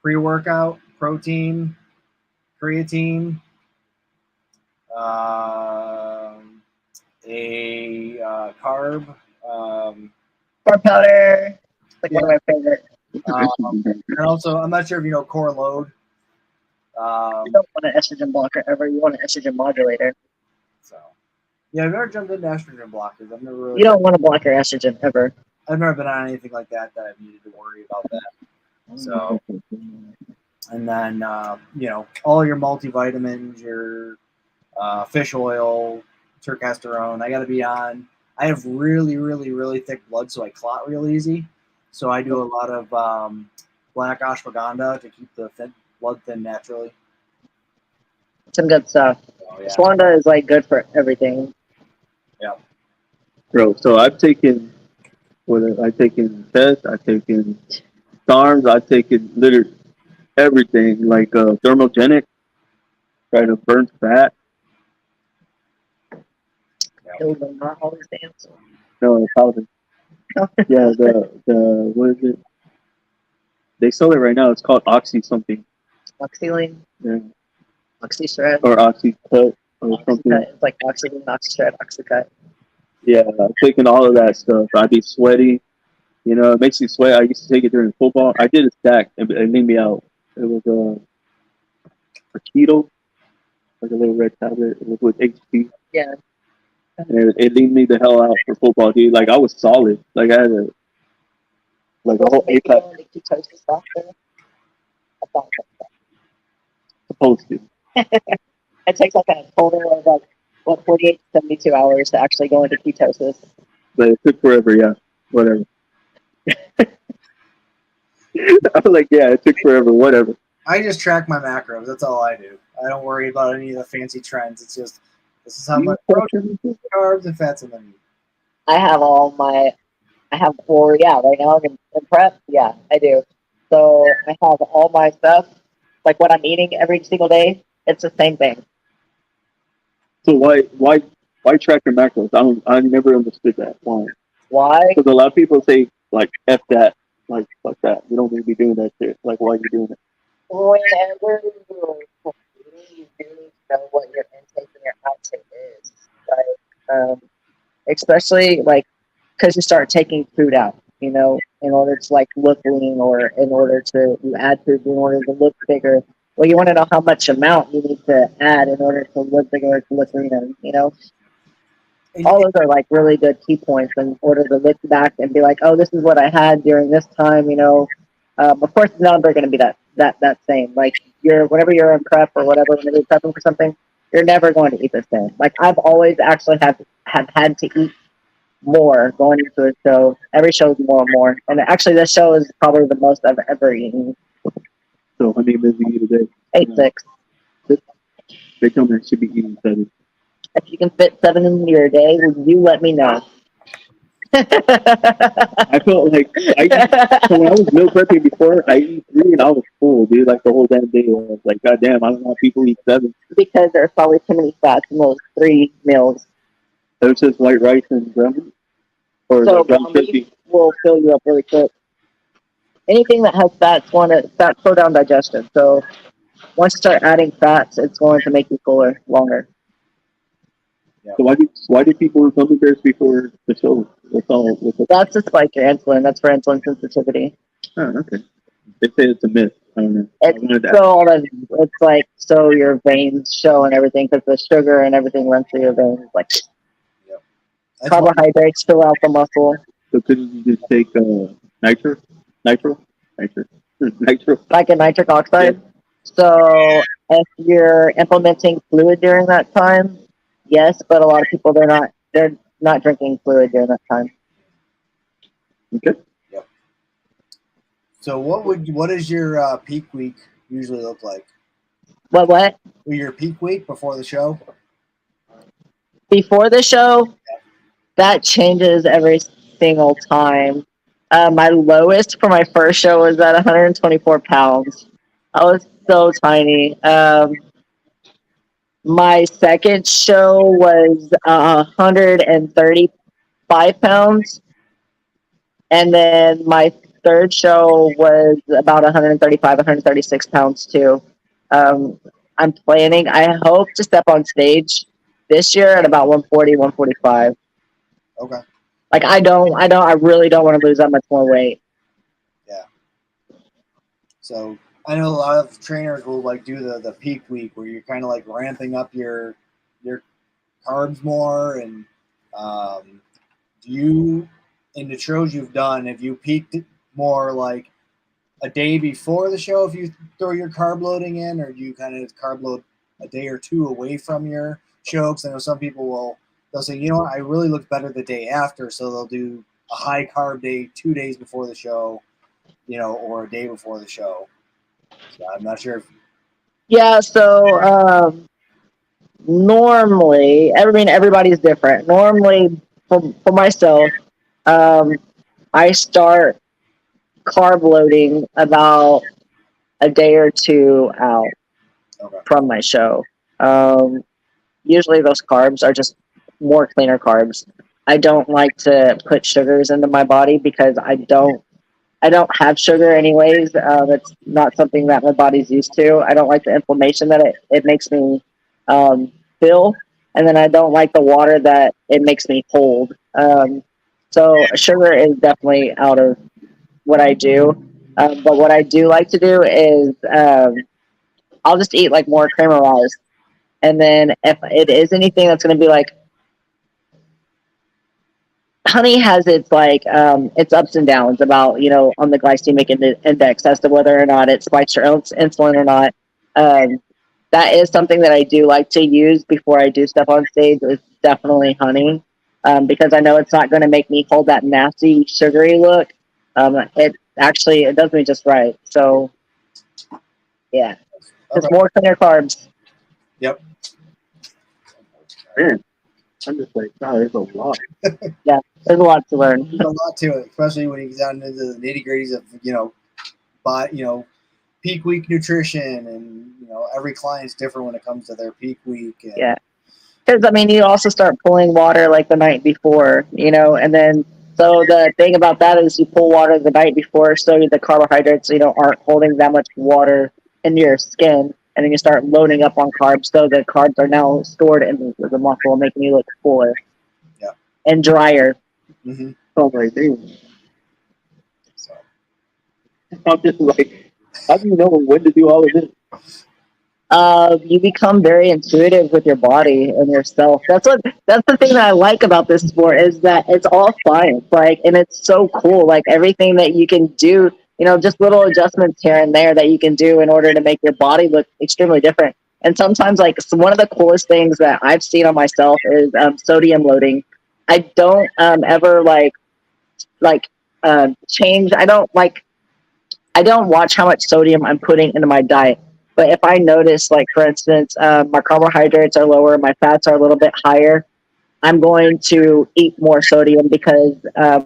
pre-workout, protein, creatine, a carb, Bar powder, like one of my favorite. And also, I'm not sure if you know core load. You don't want an estrogen blocker ever. You want an estrogen modulator. So, yeah, I've never jumped into estrogen blockers. I've never really. You don't want to block your estrogen ever. I've never been on anything like that I've needed to worry about that. So, and then all your multivitamins, your fish oil, turkesterone. I got to be on. I have really, really, really thick blood, so I clot real easy. So I do a lot of black ashwagandha to keep the blood thin naturally. Some good stuff. So, yeah. Ashwagandha is like good for everything. Yeah. Bro, so I've taken tests, I've taken SARMs, I've taken literally everything, like thermogenic, try to burn fat. Those are not always the answer. No, powder. Yeah, the what is it? They sell it right now. It's called Oxy something. Oxyline, Yeah. Oxyshred. Or Oxy Cut or something. Oxycut. It's like Oxyline, Oxyshred, Oxycut. Yeah, I've taken all of that stuff. I'd be sweaty. You know, it makes you sweat. I used to take it during football. I did a stack and it made me out. It was a keto, like a little red tablet. It was with HP. Yeah. And it leaned me the hell out for football, dude. Like I was solid. Like I had a whole Maybe eight-pack. going to ketosis after. I thought Supposed to. it takes like a total of like 48 to 72 hours to actually go into ketosis. But it took forever, yeah. Whatever. I was like, yeah, it took forever, whatever. I just track my macros. That's all I do. I don't worry about any of the fancy trends. It's just this is how much protein, carbs, and fats I'm gonna eat. I have right now I'm in prep. Yeah, I do. So I have all my stuff, like what I'm eating every single day. It's the same thing. So why track your macros? I never understood that. Why? Why? Because a lot of people say like F that, like fuck that. You don't need to be doing that shit. Like why are you doing it? Whenever you're competing, you do need to know what your intake and your outtake is. Like, especially like because you start taking food out, you know, in order to like look lean or in order to you add food in order to look bigger. Well, you want to know how much amount you need to add in order to look bigger, to look leaner, you know. All those are like really good key points in order to look back and be like, oh, this is what I had during this time, you know. Of course, none of them are going to be that same. Like whenever you're in prep or whatever, whenever you're prepping for something, you're never going to eat the same. Like I've always actually have had to eat more going into a show. Every show is more and more. And actually, this show is probably the most I've ever eaten. So how many meals do you eat a day? 8-6. They tell me I should be eating 7. If you can fit 7 in your day, you let me know. I felt like so when I was meal prepping before, I eat 3 and I was full, dude. Like the whole damn day. I was like, God damn, I don't know how people eat 7. Because there's probably too many fats in those 3 meals. There's just white rice and ground beef? Or So the ground ground beef turkey? will fill you up really quick. Anything that has fats slow down digestion. So once you start adding fats, it's going to make you fuller longer. Yeah. So why do people eat gummy bears before the show? That's to spike your insulin. That's for insulin sensitivity. Oh, okay. They say it's a myth. I don't know. It's like so your veins show and everything because the sugar and everything runs through your veins. Like carbohydrates fill out the muscle. So couldn't you just take nitro? Like a nitric oxide. Yeah. So if you're implementing fluid during that time, yes, but a lot of people they're not drinking fluid during that time. Okay. Yep. So what does your peak week usually look like? What? Your peak week before the show? Before the show, that changes every single time. My lowest for my first show was at 124 pounds. I was so tiny. My second show was 135 pounds. And then my third show was about 135, 136 pounds too. I'm planning, I hope to step on stage this year at about 140, 145. Okay. Like I really don't want to lose that much more weight. Yeah. So I know a lot of trainers will like do the peak week where you're kind of like ramping up your carbs more. And do you, in the shows you've done, have you peaked more like a day before the show if you throw your carb loading in, or do you kind of carb load a day or two away from your show? Because I know some people they'll say, you know what, I really look better the day after, so they'll do a high carb day 2 days before the show, you know, or a day before the show. So I'm not sure if Yeah. So normally, I mean, everybody's different. Normally, for myself, um, I start carb loading about a day or two out okay. from my show. Usually those carbs are just more cleaner carbs. I don't like to put sugars into my body because I don't have sugar anyways. That's not something that my body's used to. I don't like the inflammation that it makes me feel, and then I don't like the water that it makes me hold. So sugar is definitely out of what I do. But what I do like to do is I'll just eat like more cream of rice. And then if it is anything that's going to be like, honey has its ups and downs about, on the glycemic index as to whether or not it spikes your insulin or not. That is something that I do like to use before I do stuff on stage. Is definitely honey, because I know it's not going to make me hold that nasty sugary look. It does me just right. So yeah, just Okay. more clear carbs. Yep. Man, I'm just like, wow, there's a lot. Yeah, there's a lot to learn. There's a lot to it, especially when you get down into the nitty gritties of, peak week nutrition, and, every client's different when it comes to their peak week. And, Yeah. Because, I mean, you also start pulling water like the night before, and then, so the thing about that is you pull water the night before, so the carbohydrates, aren't holding that much water in your skin, and then you start loading up on carbs, so the carbs are now stored in the muscle, making you look fuller. Yeah. And drier. Mm-hmm. Oh my damn. So. I'm just like, how do you know when to do all of this? You become very intuitive with your body and yourself. That's the thing that I like about this sport is that it's all science, and it's so cool. Like everything that you can do, just little adjustments here and there that you can do in order to make your body look extremely different. And sometimes, one of the coolest things that I've seen on myself is sodium loading. I don't ever change. I don't watch how much sodium I'm putting into my diet. But if I notice, for instance, my carbohydrates are lower, my fats are a little bit higher, I'm going to eat more sodium because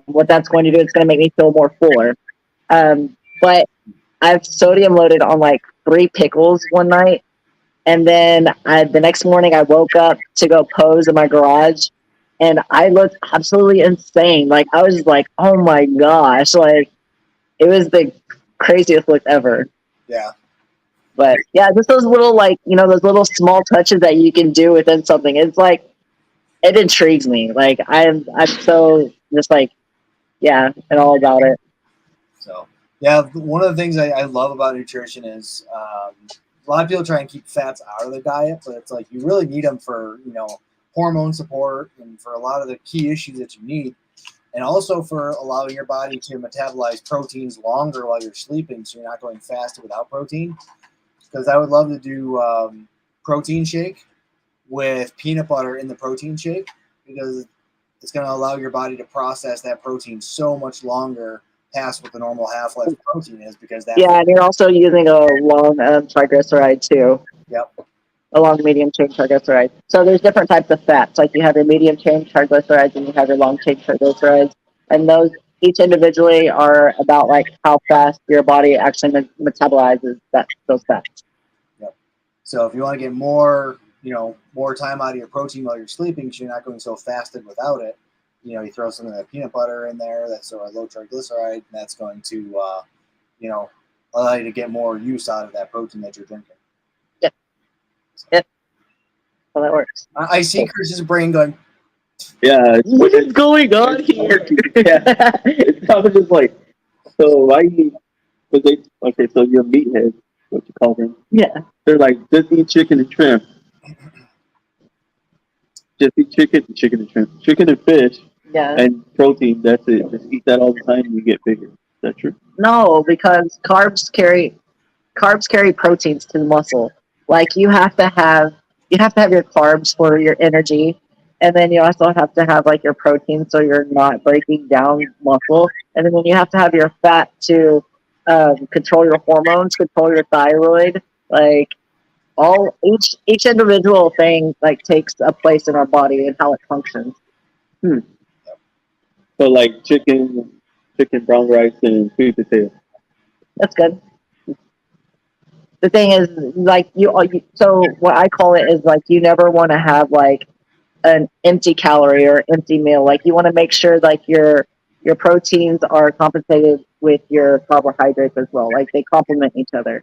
what that's going to do is going to make me feel more fuller. But I've sodium loaded on 3 pickles one night. And then the next morning I woke up to go pose in my garage and I looked absolutely insane. I was just like, oh my gosh. It was the craziest look ever. Yeah. But yeah, just those little those little small touches that you can do within something. It's it intrigues me. I'm so just yeah, and all about it. So yeah, one of the things I love about nutrition is a lot of people try and keep fats out of the diet, but it's you really need them for hormone support and for a lot of the key issues that you need. And also for allowing your body to metabolize proteins longer while you're sleeping, so you're not going faster without protein. Because I would love to do protein shake with peanut butter in the protein shake, because it's going to allow your body to process that protein so much longer past what the normal half-life of protein is, because that. Yeah, and you're also using a long triglyceride too. Yep. A long medium chain triglyceride. So there's different types of fats. You have your medium chain triglycerides and you have your long chain triglycerides, and those each individually are about how fast your body actually metabolizes those fats. Yep. So if you want to get more, more time out of your protein while you're sleeping, so you're not going so fasted without it, you throw some of that peanut butter in there. That's a low triglyceride, and that's going to, allow you to get more use out of that protein that you're drinking. Yep. Yep. So that works. I see Chris's brain going, Yeah, What is going on here? yeah. It's probably just like, so I eat, but they, okay, so your meathead, what you call them, Yeah. they're like, just eat chicken and shrimp. Just eat chicken and shrimp. Chicken and fish Yeah. and protein, that's it. Just eat that all the time and you get bigger. Is that true? No, because carbs carry proteins to the muscle. Like you have to have your carbs for your energy, and then you also have to have like your protein so you're not breaking down muscle, and then you have to have your fat to control your hormones, control your thyroid. Like each individual thing like takes a place in our body and how it functions. So like chicken, brown rice, and sweet potato. That's good. The thing is, like so what I call it is like you never want to have like an empty calorie or empty meal. Like you want to make sure like your proteins are compensated with your carbohydrates as well. Like they complement each other.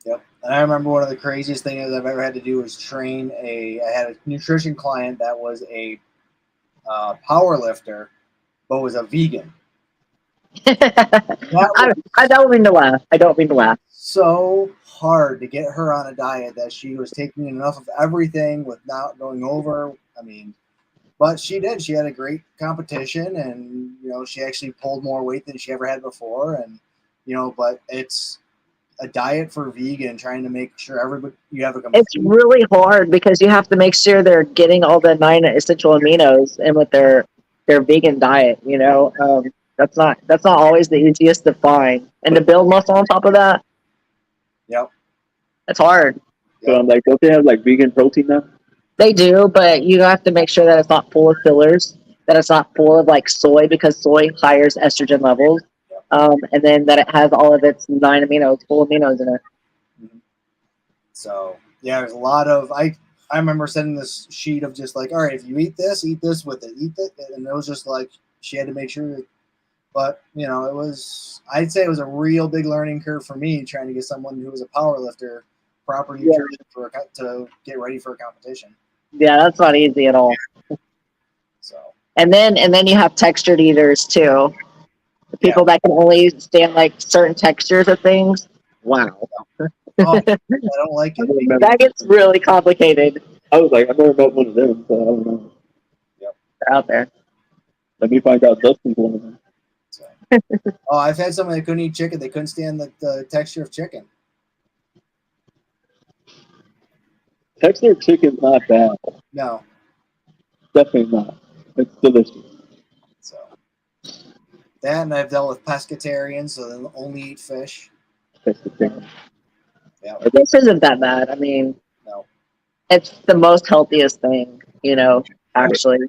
Yep. And I remember one of the craziest things I've ever had to do was train I had a nutrition client that was a power lifter, but was a vegan. I don't mean to laugh. I don't mean to laugh. So hard to get her on a diet that she was taking enough of everything without going over. I mean, but she did. She had a great competition, and she actually pulled more weight than she ever had before. And but it's a diet for vegan, trying to make sure everybody you have a complete. It's really hard because you have to make sure they're getting all the 9 essential aminos in with their vegan diet. That's not always the easiest to find, and to build muscle on top of that. Yep. It's hard. So I'm like, don't they have like vegan protein now? They do, but you have to make sure that it's not full of fillers, that it's not full of like soy, because soy hires estrogen levels, and then that it has all of its 9 aminos, full aminos in it. So yeah, there's a lot of I remember sending this sheet of just like, all right, if you eat this with it, eat it, and it was just like she had to make sure. But I'd say it was a real big learning curve for me trying to get someone who was a power lifter proper nutrition to get ready for a competition. Yeah, that's not easy at all. So and then you have textured eaters too. The people that can only stand like certain textures of things. Wow. I don't like it. That gets really complicated. I was like, I've never met one of them, so I don't know. Yep. They're out there. Let me find out Dustin's one of them. So. I've had someone that couldn't eat chicken. They couldn't stand the texture of chicken. Texture of chicken's not bad. No. Definitely not. It's delicious. So that, and I've dealt with pescatarians, so they only eat fish. Pescatarian. Yeah. This isn't that bad. I mean, no. It's the most healthiest thing, actually.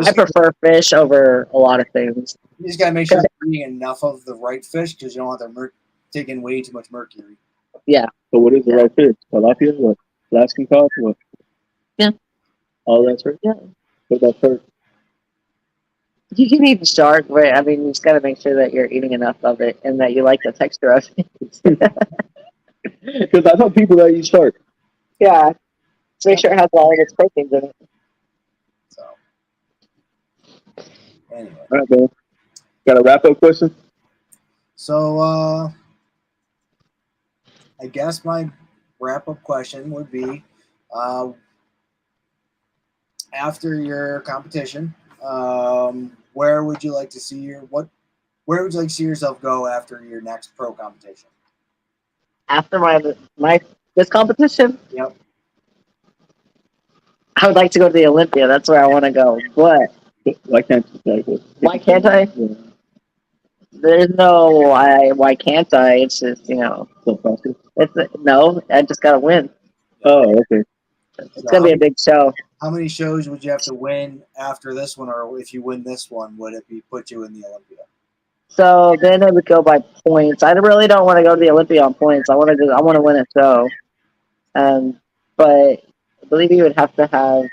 I prefer fish over a lot of things. You just gotta make sure you're eating enough of the right fish because you don't want them taking way too much mercury. Yeah. So what is the right fish? Tilapia? What? Alaskan cod? What? Yeah. All that's right? Yeah. What about perch? You can eat shark, but I mean, you just got to make sure that you're eating enough of it and that you like the texture of it. Because I know people that eat shark. Yeah. Just make sure it has all of its proteins in it. So, anyway. All right, man. Got a wrap-up question? So, I guess my wrap-up question would be, after your competition, where would you like to see where would you like to see yourself go after your next pro competition? After this competition? Yep. I would like to go to the Olympia. That's where I want to go. But Why can't you? Why can't I? Yeah. There's no why can't I? It's just, So process. No, I just got to win. Oh, okay. It's going to be a big show. How many shows would you have to win after this one, or if you win this one, would it put you in the Olympia? So then it would go by points. I really don't want to go to the Olympia on points. I want to win a show. But I believe you would have to have.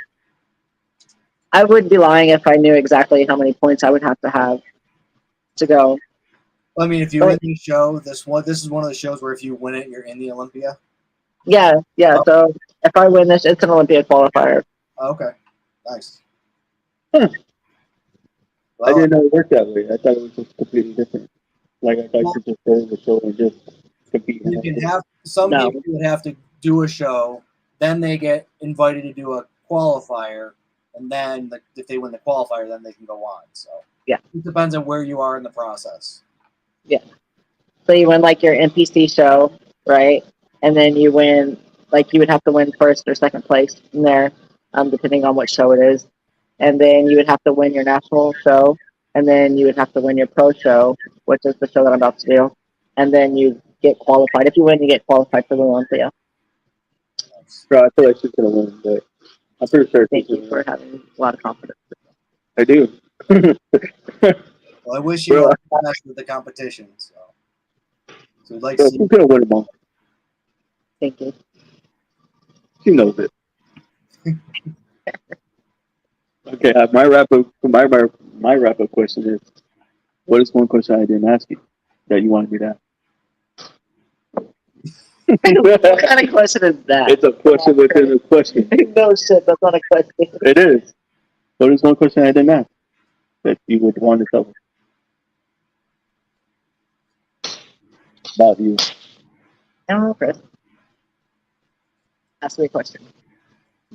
I would be lying if I knew exactly how many points I would have to go. Well, I mean, if you win the show, this is one of the shows where if you win it, you're in the Olympia. Yeah. So if I win this, it's an Olympia qualifier. Oh, okay, nice. Huh. I Well, didn't know it worked that way. I thought it was just completely different. Like I thought you could just go to the show and just compete. you can have some No. people would have to do a show, then they get invited to do a qualifier, and then if they win the qualifier, then they can go on. So Yeah. it depends on where you are in the process. So you win like your NPC show, right? And then you win, like you would have to win first or second place in there, depending on what show it is. And then you would have to win your national show, and then you would have to win your pro show, which is the show that I'm about to do. And then you get qualified. If you win, you get qualified for the Olympia. Bro, I feel like she's gonna win, but I'm pretty sure Thank she's you gonna for win. having a lot of confidence. I do. Well, I wish you Bro, all the best with the competition. So we'd like to bro, see. she's gonna win them all. Thank you. She knows it. Okay, my wrap up question is, what is one question I didn't ask you that you wanted me to ask? What kind of question is that? It's a question within a question. No shit, that's not a question. It is. What is one question I didn't ask that you would want to tell me about you? I don't know, Chris. Ask me a question.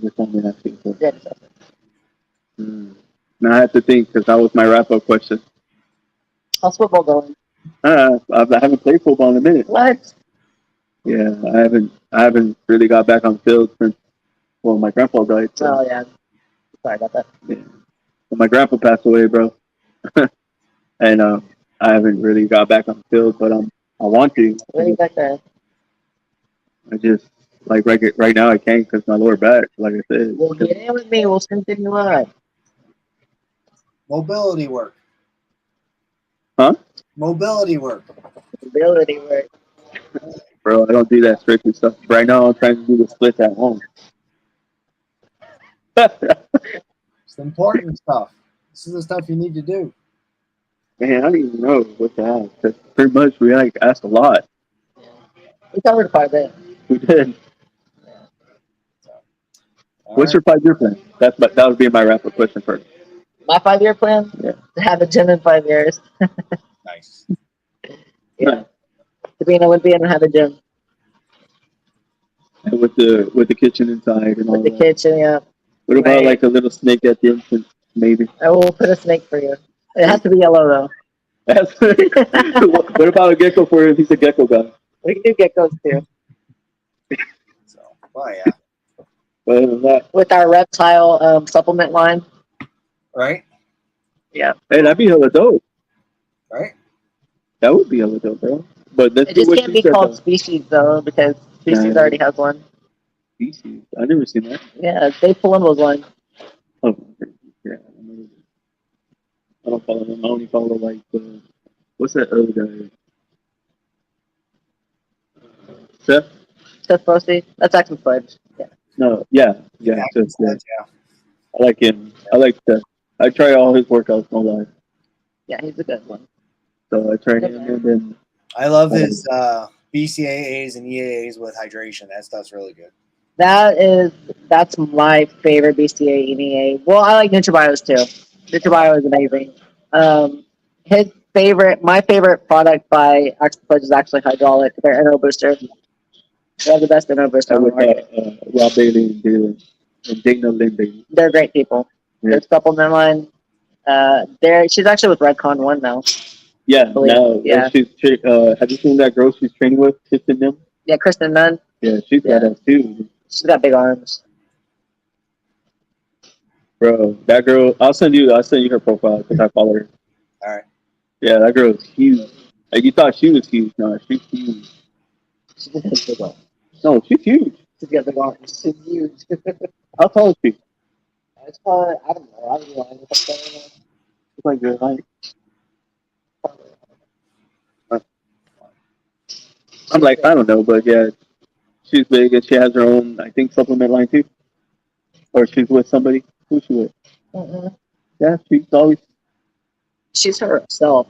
Just want me to ask you a question. Yeah, just ask me. Now I have to think because that was my wrap up question. How's football going? I haven't played football in a minute. What? Yeah, I haven't really got back on the field since my grandpa died. So, Oh, yeah. Sorry about that. yeah. So my grandpa passed away, bro, and I haven't really got back on the field, but I want to. What are you back there? I just like right now I can't because my lower back, like I said. Well, get in with me. We'll continue on. Mobility work. Huh? Mobility work. Ability work. Bro, I don't do that strictly stuff. Right now I'm trying to do the splits at home. It's the important stuff. This is the stuff you need to do. Man, I don't even know what to ask. 'Cause pretty much we like asked a lot. We covered quite a bit. We did. All What's right. your 5 year plan? That would be my wrap up question first. My 5-year plan? Yeah. To have a gym in 5 years. Nice. Yeah. To be an Olympian and have a gym. And with the kitchen inside and all With the that. kitchen, yeah. What about Right. like a little snake at the entrance, maybe? I will put a snake for you. It has to be yellow, though. What about a gecko for if he's a gecko guy? We can do geckos, too. So, well, yeah. But other than that, With our reptile supplement line. Right? Yeah. hey, that'd be hella dope. Right? That would be hella dope, bro. But let's It do just what can't you be said, called though. species, though, because species Nah. already has one. Species. I never seen that. Yeah, Dave Palumbo's one. Oh, yeah. I don't follow him. I only follow like what's that other guy? Seth? Seth Brosey. That's Axel Fudge. Yeah. No, yeah. Yeah. Seth, yeah. Yeah. I like him. I like Seth. I try all his workouts, no lie. Yeah, he's a good one. So I try him, and then I love his BCAAs and EAAs with hydration. That stuff's really good. That's my favorite BCA ENEA. Well, I like NutriBio's too. NutriBio is amazing. My favorite product by Axel Fudge is actually Hydraulic. Their NO booster. They have the best NO booster on the with market. Rob Bailey and Dana Lindsay. They're great people. Yeah. Their supplement line. She's actually with Redcon 1 now. Yeah, believe. now Yeah. she's have you seen that girl she's training with, Kristen Nim? Yeah, Kristen Nunn. Yeah, she's got that too. She's got big arms. Bro, that girl, I'll send you her profile because I follow her. All right. Yeah, that girl is huge. Like you thought she was huge. No, she's huge. She's got big arms. No, she's huge. She's got big arms. She's huge. How tall is she? It's probably, I don't know. I don't know. She's like your height. I'm like, I don't know, but yeah, she's big and she has her own, I think, supplement line too. Or she's with somebody. Who's she with? Mm-mm. Yeah, she's always. She's herself.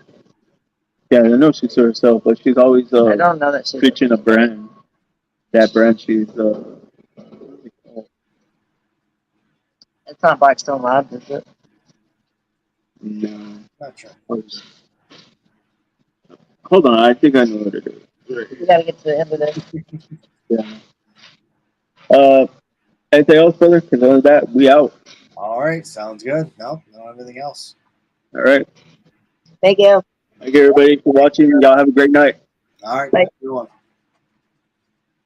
Yeah, I know she's to herself, but she's always I don't know that she's. pitching a brand. That brand she's It's not Blackstone Labs, is it? No. Not sure. Hold on, I think I know what it is. We gotta get to the end of this. Yeah. Anything else, brother? Because other than that, we out. All right, sounds good. No, not everything else. All right. Thank you. Thank you, everybody, for watching. Y'all have a great night. All right, Bye. everyone.